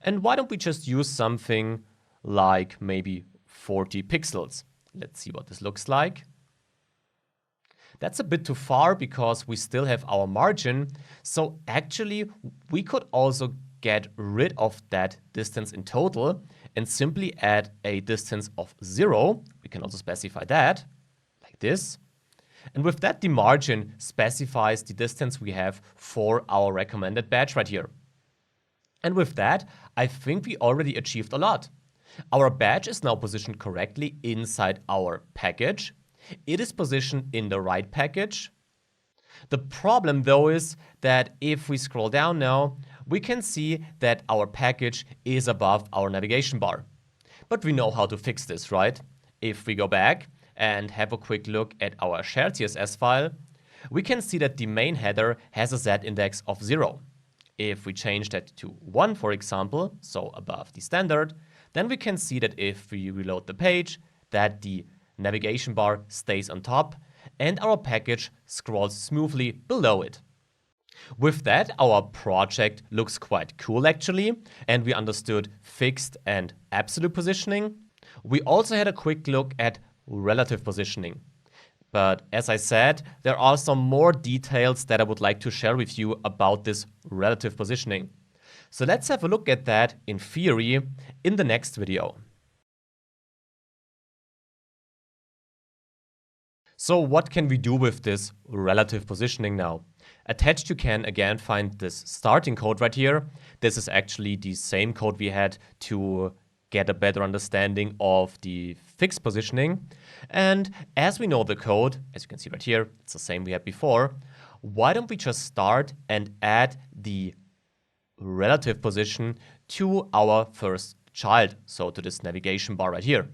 And why don't we just use something like maybe 40 pixels? Let's see what this looks like. That's a bit too far because we still have our margin. So actually, we could also get rid of that distance in total and simply add a distance of 0. We can also specify that like this. And with that, the margin specifies the distance we have for our recommended badge right here. And with that, I think we already achieved a lot. Our badge is now positioned correctly inside our package. It is positioned in the right package. The problem though is that if we scroll down now, we can see that our package is above our navigation bar. But we know how to fix this, right? If we go back and have a quick look at our shared CSS file, we can see that the main header has a z-index of 0. If we change that to 1, for example, so above the standard, then we can see that if we reload the page, that the navigation bar stays on top and our package scrolls smoothly below it. With that, our project looks quite cool actually, and we understood fixed and absolute positioning. We also had a quick look at relative positioning. But as I said, there are some more details that I would like to share with you about this relative positioning. So let's have a look at that in theory in the next video. So what can we do with this relative positioning now? Attached you can again find this starting code right here. This is actually the same code we had to get a better understanding of the fixed positioning. And as we know the code, as you can see right here, it's the same we had before. Why don't we just start and add the relative position to our first child, so to this navigation bar right here?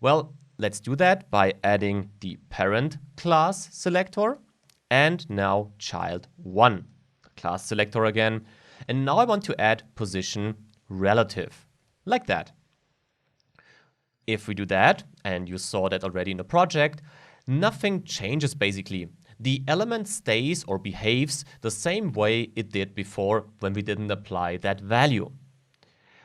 Well, let's do that by adding the parent class selector and now child1 class selector again. And now I want to add position relative, like that. If we do that, and you saw that already in the project, nothing changes basically. The element stays or behaves the same way it did before when we didn't apply that value.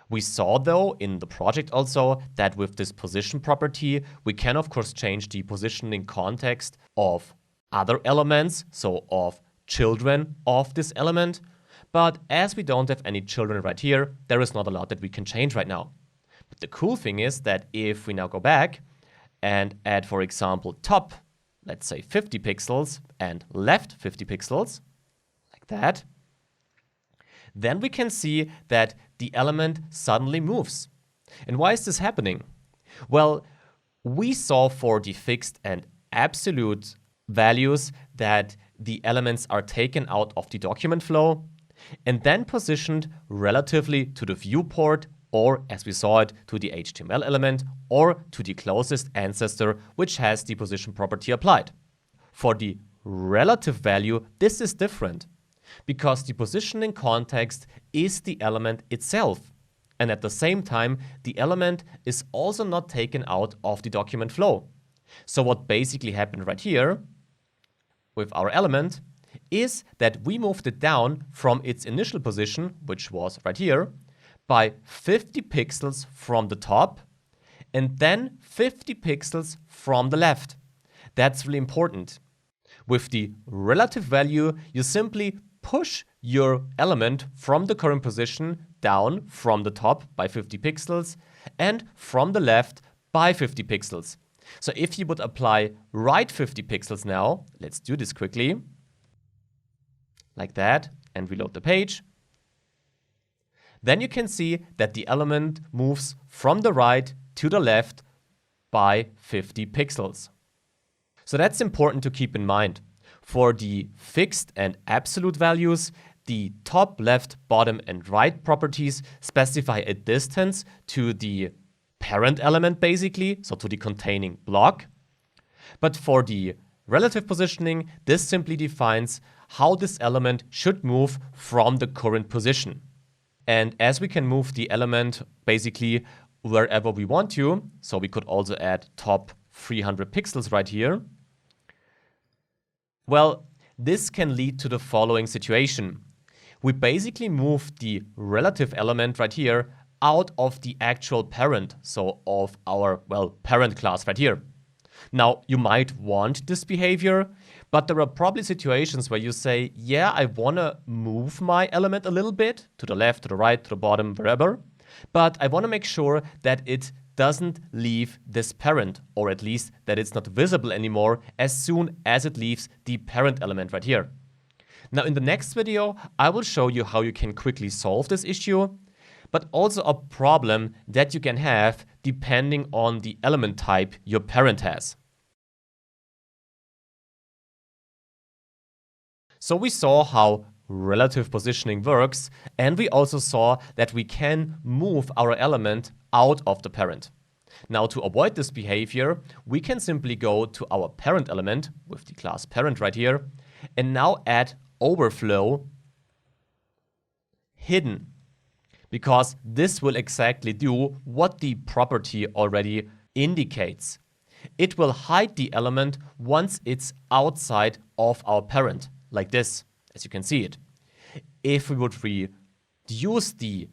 We saw though in the project also that with this position property, we can of course change the positioning context of other elements, so of children of this element. But as we don't have any children right here, there is not a lot that we can change right now. But the cool thing is that if we now go back and add, for example, top, let's say 50 pixels and left 50 pixels, like that, then we can see that the element suddenly moves. And why is this happening? Well, we saw for the fixed and absolute values that the elements are taken out of the document flow and then positioned relatively to the viewport, or as we saw it, to the HTML element or to the closest ancestor which has the position property applied. For the relative value, this is different because the positioning context is the element itself. And at the same time, the element is also not taken out of the document flow. So what basically happened right here with our element is that we moved it down from its initial position, which was right here, by 50 pixels from the top and then 50 pixels from the left. That's really important. With the relative value, you simply push your element from the current position down from the top by 50 pixels and from the left by 50 pixels. So if you would apply right 50 pixels now, let's do this quickly, like that, and reload the page, then you can see that the element moves from the right to the left by 50 pixels. So that's important to keep in mind. For the fixed and absolute values, the top, left, bottom, and right properties specify a distance to the parent element basically, so to the containing block. But for the relative positioning, this simply defines how this element should move from the current position. And as we can move the element basically wherever we want to, so we could also add top 300 pixels right here. Well, this can lead to the following situation. We basically move the relative element right here out of the actual parent, so of our, well, parent class right here. Now, you might want this behavior, but there are probably situations where you say, yeah, I want to move my element a little bit to the left, to the right, to the bottom, wherever, but I want to make sure that it doesn't leave this parent, or at least that it's not visible anymore as soon as it leaves the parent element right here. Now, in the next video, I will show you how you can quickly solve this issue, but also a problem that you can have depending on the element type your parent has. So we saw how relative positioning works, and we also saw that we can move our element out of the parent. Now, to avoid this behavior, we can simply go to our parent element with the class parent right here, and now add overflow hidden, because this will exactly do what the property already indicates. It will hide the element once it's outside of our parent, like this, as you can see it. If we would reduce the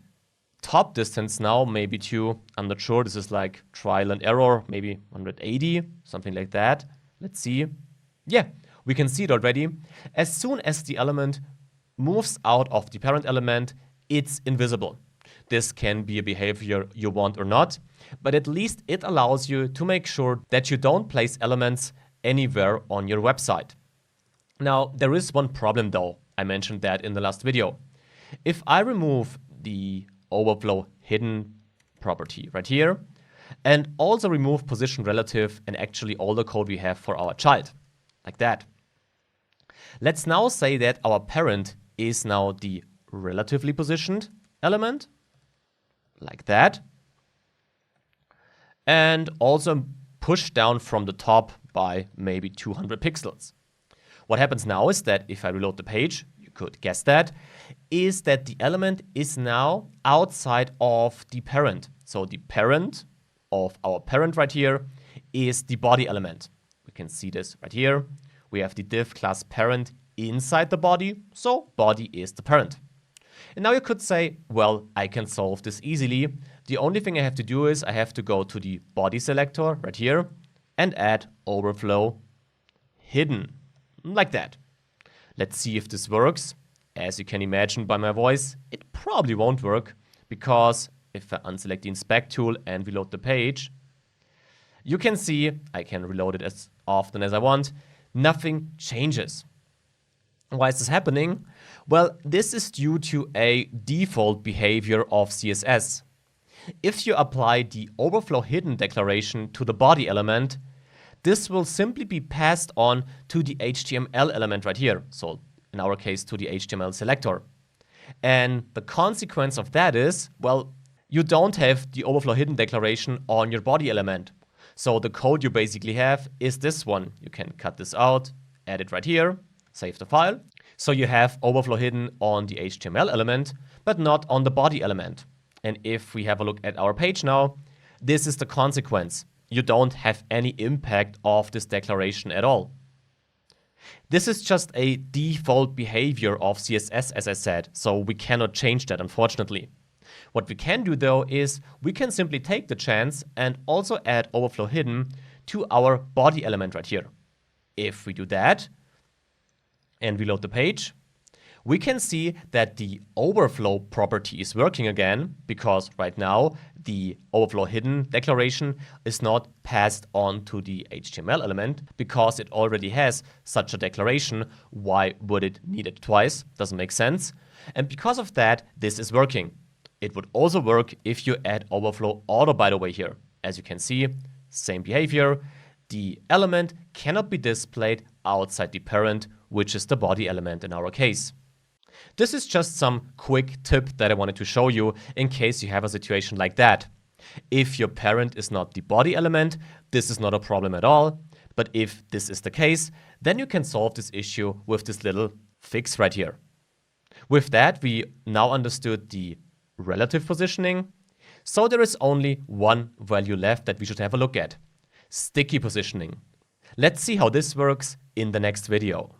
top distance now, maybe to, I'm not sure, this is like trial and error, maybe 180, something like that. Let's see. Yeah, we can see it already. As soon as the element moves out of the parent element, it's invisible. This can be a behavior you want or not, but at least it allows you to make sure that you don't place elements anywhere on your website. Now, there is one problem though. I mentioned that in the last video. If I remove the overflow hidden property right here, and also remove position relative and actually all the code we have for our child, like that. Let's now say that our parent is now the relatively positioned element, like that, and also push down from the top by maybe 200 pixels. What happens now is that if I reload the page, you could guess that, is that the element is now outside of the parent. So the parent of our parent right here is the body element. We can see this right here. We have the div class parent inside the body, so body is the parent. And now you could say, well, I can solve this easily. The only thing I have to do is I have to go to the body selector right here and add overflow hidden, like that. Let's see if this works. As you can imagine by my voice, it probably won't work, because if I unselect the inspect tool and reload the page, you can see I can reload it as often as I want. Nothing changes. Why is this happening? Well, this is due to a default behavior of CSS. If you apply the overflow hidden declaration to the body element, this will simply be passed on to the HTML element right here. So in our case, to the HTML selector. And the consequence of that is, well, you don't have the overflow hidden declaration on your body element. So the code you basically have is this one. You can cut this out, add it right here, save the file. So you have overflow hidden on the HTML element, but not on the body element. And if we have a look at our page now, this is the consequence. You don't have any impact of this declaration at all. This is just a default behavior of CSS, as I said, so we cannot change that, unfortunately. What we can do though is we can simply take the chance and also add overflow hidden to our body element right here. If we do that and reload the page, we can see that the overflow property is working again, because right now the overflow hidden declaration is not passed on to the HTML element because it already has such a declaration. Why would it need it twice? Doesn't make sense. And because of that, this is working. It would also work if you add overflow auto, by the way, here. As you can see, same behavior. The element cannot be displayed outside the parent, which is the body element in our case. This is just some quick tip that I wanted to show you in case you have a situation like that. If your parent is not the body element, this is not a problem at all. But if this is the case, then you can solve this issue with this little fix right here. With that, we now understood the relative positioning. So there is only one value left that we should have a look at: sticky positioning. Let's see how this works in the next video.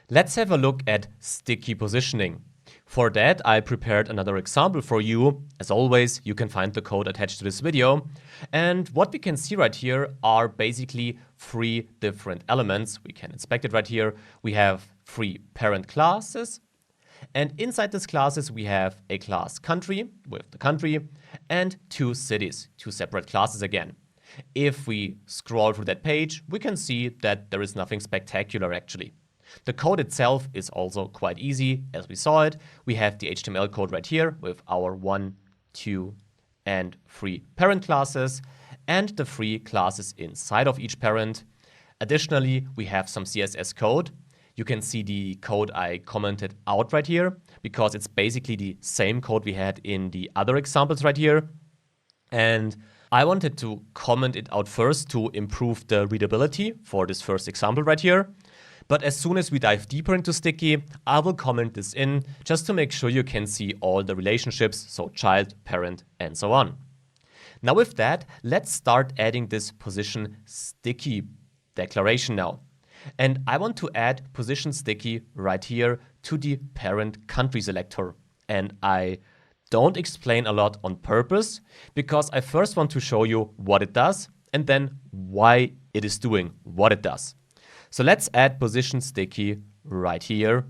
Let's have a look at sticky positioning. For that, I prepared another example for you. As always, you can find the code attached to this video. And what we can see right here are basically three different elements. We can inspect it right here. We have three parent classes. And inside these classes, we have a class country with the country and two cities, two separate classes again. If we scroll through that page, we can see that there is nothing spectacular actually. The code itself is also quite easy, as we saw it. We have the HTML code right here with our 1, 2, and 3 parent classes, and the 3 classes inside of each parent. Additionally, we have some CSS code. You can see the code I commented out right here, because it's basically the same code we had in the other examples right here. And I wanted to comment it out first to improve the readability for this first example right here. But as soon as we dive deeper into Sticky, I will comment this in just to make sure you can see all the relationships, so child, parent, and so on. Now with that, let's start adding this position sticky declaration now. And I want to add position sticky right here to the parent country selector. And I don't explain a lot on purpose, because I first want to show you what it does and then why it is doing what it does. So let's add position sticky right here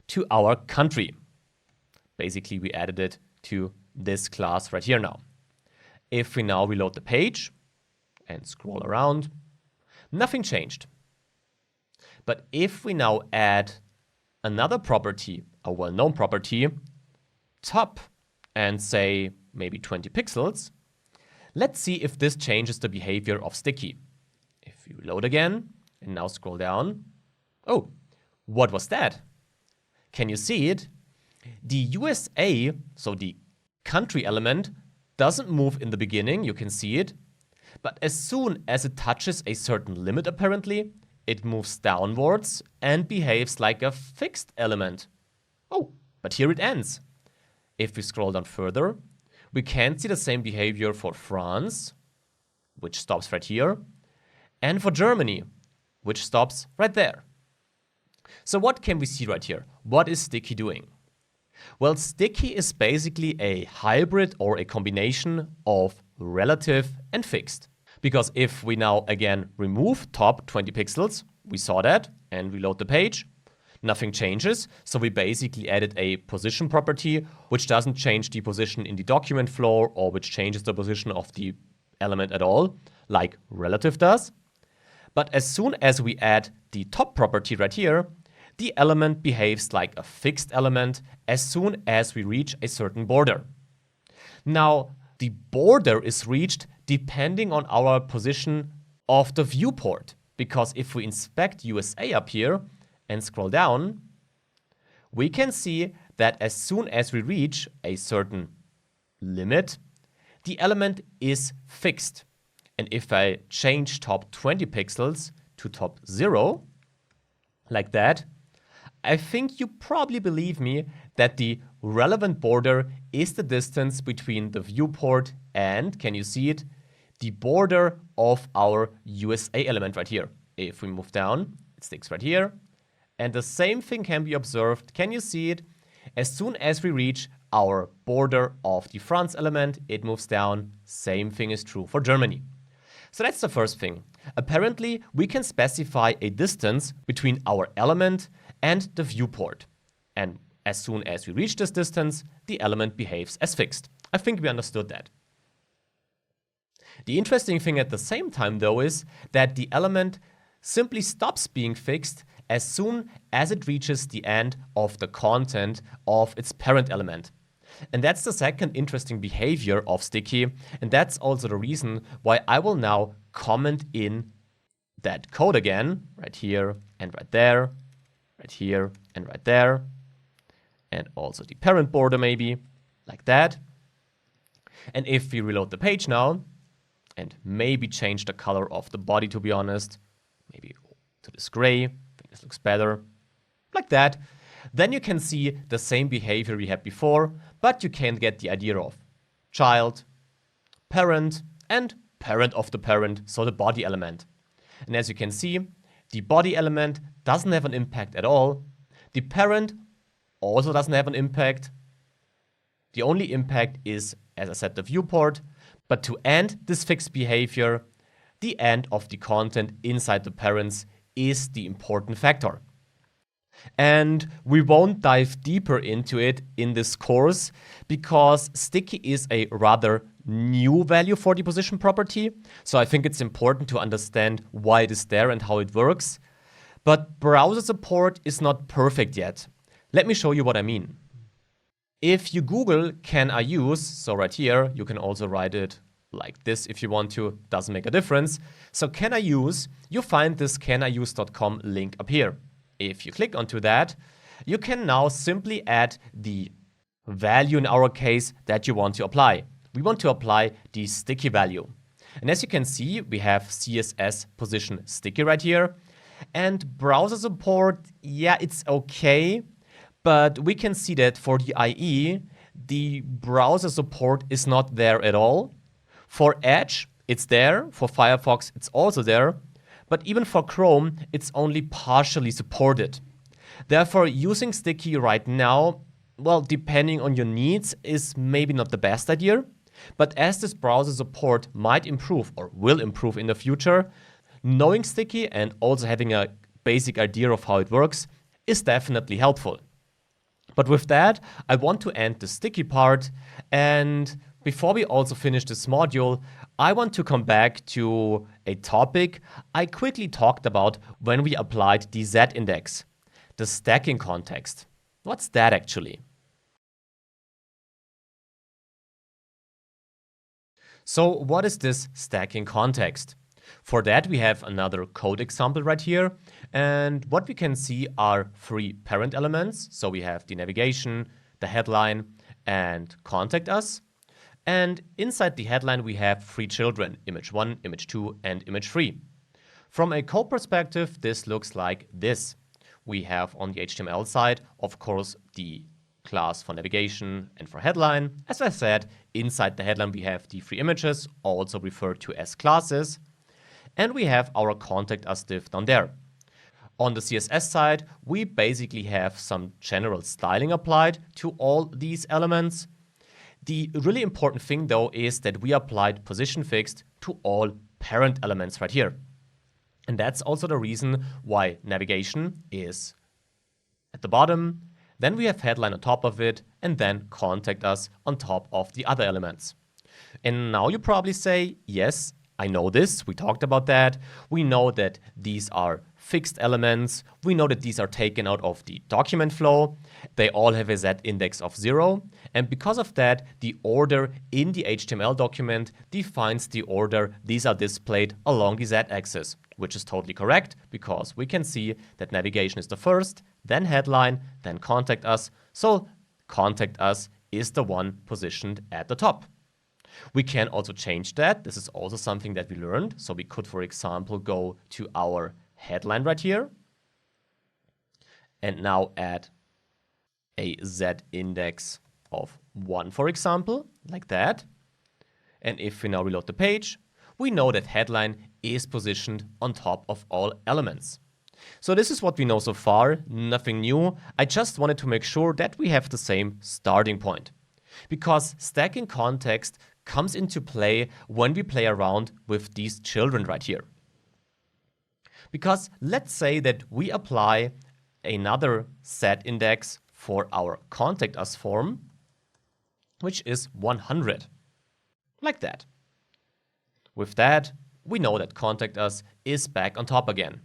to our country. Basically, we added it to this class right here now. If we now reload the page and scroll around, nothing changed. But if we now add another property, a well-known property, top, and say maybe 20 pixels, let's see if this changes the behavior of sticky. If we reload again and now scroll down, oh, what was that? Can you see it? The USA, so the country element, doesn't move in the beginning, you can see it, but as soon as it touches a certain limit apparently, it moves downwards and behaves like a fixed element. Oh, but here it ends. If we scroll down further, we can see the same behavior for France, which stops right here, and for Germany, which stops right there. So what can we see right here? What is sticky doing? Well, sticky is basically a hybrid or a combination of relative and fixed. Because if we now again remove top 20 pixels, we saw that, and reload the page, nothing changes. So we basically added a position property, which doesn't change the position in the document floor or which changes the position of the element at all, like relative does. But as soon as we add the top property right here, the element behaves like a fixed element as soon as we reach a certain border. Now, the border is reached depending on our position of the viewport, because if we inspect USA up here and scroll down, we can see that as soon as we reach a certain limit, the element is fixed. And if I change top 20 pixels to top 0, like that, I think you probably believe me that the relevant border is the distance between the viewport and, can you see it, the border of our USA element right here. If we move down, it sticks right here. And the same thing can be observed, can you see it? As soon as we reach our border of the France element, it moves down. Same thing is true for Germany. So that's the first thing. Apparently, we can specify a distance between our element and the viewport. And as soon as we reach this distance, the element behaves as fixed. I think we understood that. The interesting thing at the same time, though, is that the element simply stops being fixed as soon as it reaches the end of the content of its parent element. And that's the second interesting behavior of sticky, and that's also the reason why I will now comment in that code again, right here and right there, right here and right there, and also the parent border maybe, like that. And if we reload the page now, and maybe change the color of the body, to be honest, maybe to this gray, I think this looks better, like that, then you can see the same behavior we had before, but you can get the idea of child, parent, and parent of the parent, so the body element. And as you can see, the body element doesn't have an impact at all. The parent also doesn't have an impact. The only impact is, as I said, the viewport. But to end this fixed behavior, the end of the content inside the parents is the important factor. And we won't dive deeper into it in this course because sticky is a rather new value for the position property. So I think it's important to understand why it is there and how it works. But browser support is not perfect yet. Let me show you what I mean. If you Google can I use, so right here, you can also write it like this if you want to, doesn't make a difference. So can I use, you find this caniuse.com link up here. If you click onto that, you can now simply add the value in our case that you want to apply. We want to apply the sticky value. And as you can see, we have CSS position sticky right here. And browser support, yeah, it's okay. But we can see that for the IE, the browser support is not there at all. For Edge, it's there. For Firefox, it's also there. But even for Chrome, it's only partially supported. Therefore, using sticky right now, well, depending on your needs, is maybe not the best idea. But as this browser support might improve or will improve in the future, knowing sticky and also having a basic idea of how it works is definitely helpful. But with that, I want to end the sticky part and Before we also finish this module, I want to come back to a topic I quickly talked about when we applied the z-index, the stacking context. What's that actually? So what is this stacking context? For that, we have another code example right here. And what we can see are three parent elements. So we have the navigation, the headline, and contact us. And inside the headline, we have three children, image 1, image 2, and image 3. From a code perspective, this looks like this. We have on the HTML side, of course, the class for navigation and for headline. As I said, inside the headline, we have the three images, also referred to as classes. And we have our contact us div down there. On the CSS side, we basically have some general styling applied to all these elements. The really important thing, though, is that we applied position fixed to all parent elements right here. And that's also the reason why navigation is at the bottom. Then we have headline on top of it, and then contact us on top of the other elements. And now you probably say, yes, I know this. We talked about that. We know that these are fixed elements. We know that these are taken out of the document flow. They all have a z-index of 0. And because of that, the order in the HTML document defines the order these are displayed along the z-axis, which is totally correct because we can see that navigation is the first, then headline, then contact us. So contact us is the one positioned at the top. We can also change that. This is also something that we learned. So we could, for example, go to our headline right here and now add a z-index of 1, for example, like that. And if we now reload the page, we know that headline is positioned on top of all elements. So this is what we know so far, nothing new. I just wanted to make sure that we have the same starting point. Because stacking context comes into play when we play around with these children right here. Because let's say that we apply another z-index for our contact us form, which is 100, like that. With that, we know that contact us is back on top again.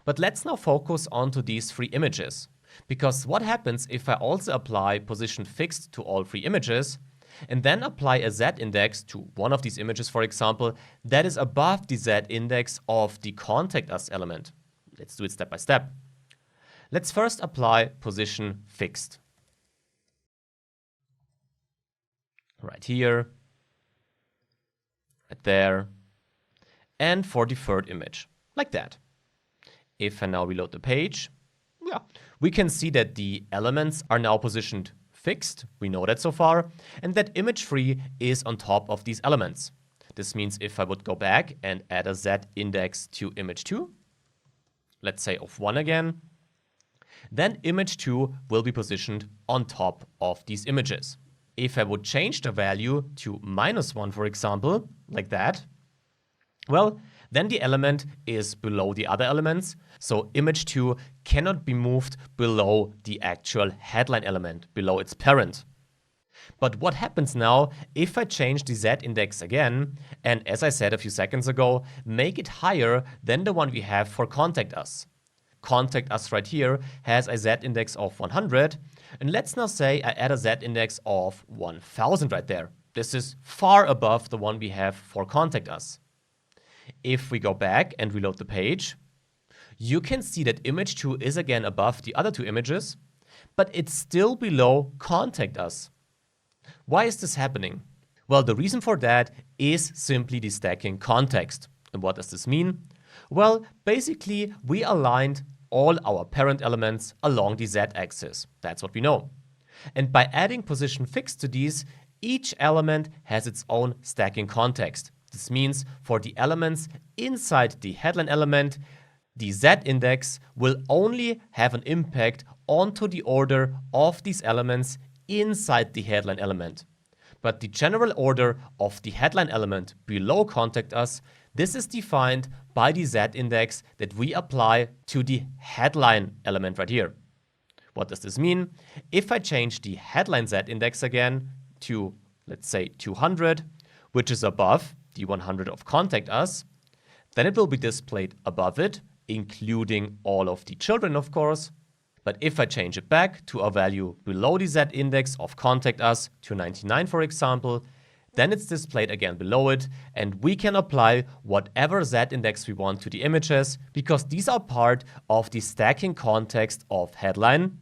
But let's now focus onto these three images. Because what happens if I also apply position fixed to all three images and then apply a z-index to one of these images, for example, that is above the z-index of the contact us element? Let's do it step by step. Let's first apply position fixed. Right here, right there, and for the third image, like that. If I now reload the page, we can see that the elements are now positioned fixed. We know that so far. And that image 3 is on top of these elements. This means if I would go back and add a z-index to image 2, let's say of 1 again, then image 2 will be positioned on top of these images. If I would change the value to -1, for example, like that, well, then the element is below the other elements, so image 2 cannot be moved below the actual headline element, below its parent. But what happens now if I change the z-index again, and as I said a few seconds ago, make it higher than the one we have for contact us? Contact us right here has a z-index of 100, and let's now say I add a z-index of 1000 right there. This is far above the one we have for contact us. If we go back and reload the page, you can see that image 2 is again above the other two images, but it's still below contact us. Why is this happening? Well, the reason for that is simply the stacking context. And what does this mean? Well, basically, we aligned all our parent elements along the z-axis. That's what we know. And by adding position fixed to these, each element has its own stacking context. This means for the elements inside the headline element, the z-index will only have an impact onto the order of these elements inside the headline element. But the general order of the headline element below contact us, this is defined by the z-index that we apply to the headline element right here. What does this mean? If I change the headline z-index again to let's say 200, which is above the 100 of contact us, then it will be displayed above it, including all of the children, of course. But if I change it back to a value below the z-index of contact us, 299 for example, then it's displayed again below it, and we can apply whatever z-index we want to the images, because these are part of the stacking context of headline.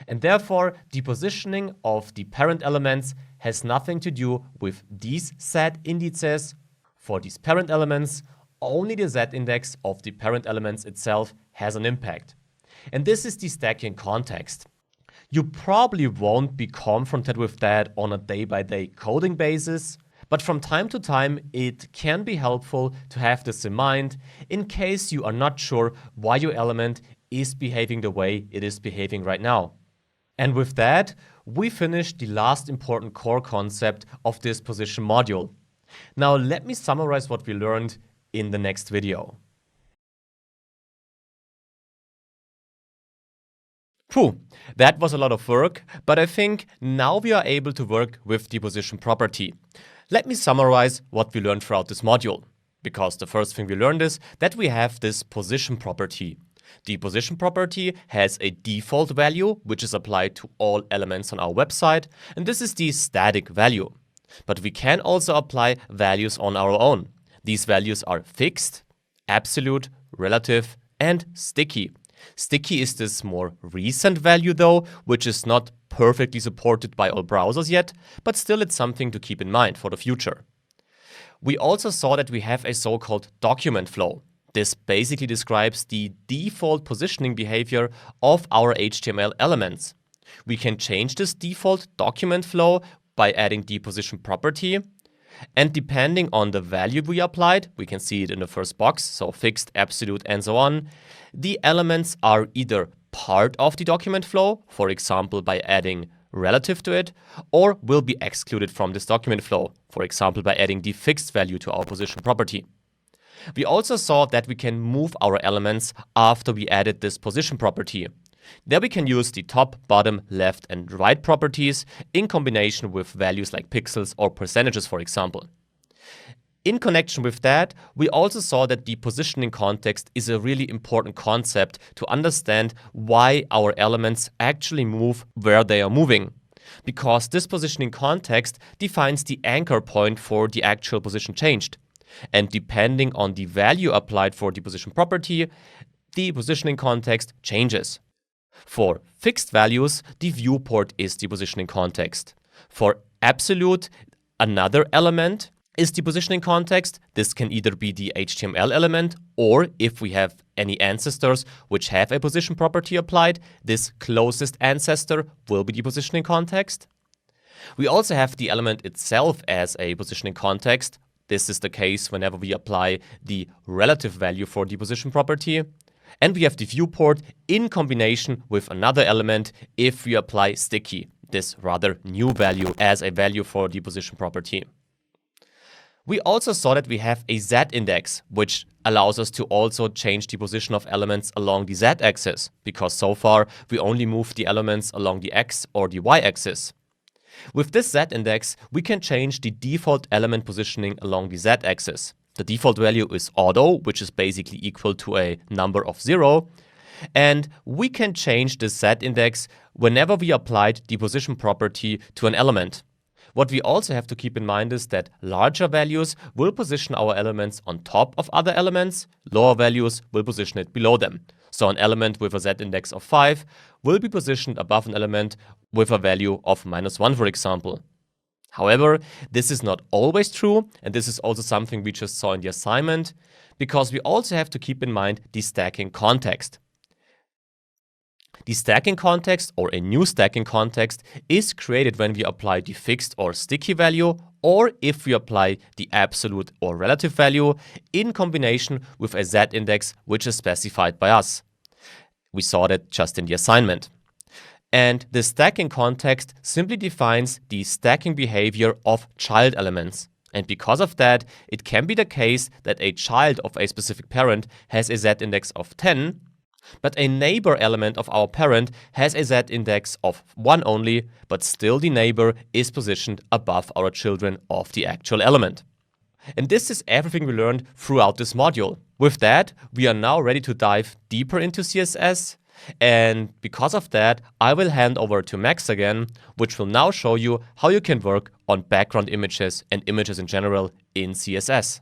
And therefore, the positioning of the parent elements has nothing to do with these z-indices. For these parent elements, only the z-index of the parent elements itself has an impact. And this is the stacking context. You probably won't be confronted with that on a day-by-day coding basis, but from time to time it can be helpful to have this in mind in case you are not sure why your element is behaving the way it is behaving right now. And with that, we finished the last important core concept of this position module. Now let me summarize what we learned in the next video. That was a lot of work, but I think now we are able to work with the position property. Let me summarize what we learned throughout this module, because the first thing we learned is that we have this position property. The position property has a default value, which is applied to all elements on our website, and this is the static value. But we can also apply values on our own. These values are fixed, absolute, relative, and sticky. Sticky is this more recent value though, which is not perfectly supported by all browsers yet, but still it's something to keep in mind for the future. We also saw that we have a so-called document flow. This basically describes the default positioning behavior of our HTML elements. We can change this default document flow by adding the position property. And depending on the value we applied, we can see it in the first box, so fixed, absolute, and so on, the elements are either part of the document flow, for example by adding relative to it, or will be excluded from this document flow, for example by adding the fixed value to our position property. We also saw that we can move our elements after we added this position property. There we can use the top, bottom, left, and right properties in combination with values like pixels or percentages, for example. In connection with that, we also saw that the positioning context is a really important concept to understand why our elements actually move where they are moving. Because this positioning context defines the anchor point for the actual position changed. And depending on the value applied for the position property, the positioning context changes. For fixed values, the viewport is the positioning context. For absolute, another element is the positioning context. This can either be the HTML element, or if we have any ancestors which have a position property applied, this closest ancestor will be the positioning context. We also have the element itself as a positioning context. This is the case whenever we apply the relative value for the position property. And we have the viewport in combination with another element if we apply sticky, this rather new value as a value for the position property. We also saw that we have a z-index, which allows us to also change the position of elements along the z-axis, because so far we only move the elements along the x or the y-axis. With this z-index, we can change the default element positioning along the z-axis. The default value is auto, which is basically equal to a number of 0, and we can change the z-index whenever we applied the position property to an element. What we also have to keep in mind is that larger values will position our elements on top of other elements, lower values will position it below them. So an element with a z-index of 5 will be positioned above an element with a value of -1, for example. However, this is not always true, and this is also something we just saw in the assignment, because we also have to keep in mind the stacking context. The stacking context, or a new stacking context, is created when we apply the fixed or sticky value, or if we apply the absolute or relative value in combination with a z-index which is specified by us. We saw that just in the assignment. And the stacking context simply defines the stacking behavior of child elements. And because of that, it can be the case that a child of a specific parent has a z-index of 10, But a neighbor element of our parent has a z-index of 1 only, but still the neighbor is positioned above our children of the actual element. And this is everything we learned throughout this module. With that, we are now ready to dive deeper into CSS. And because of that, I will hand over to Max again, which will now show you how you can work on background images and images in general in CSS.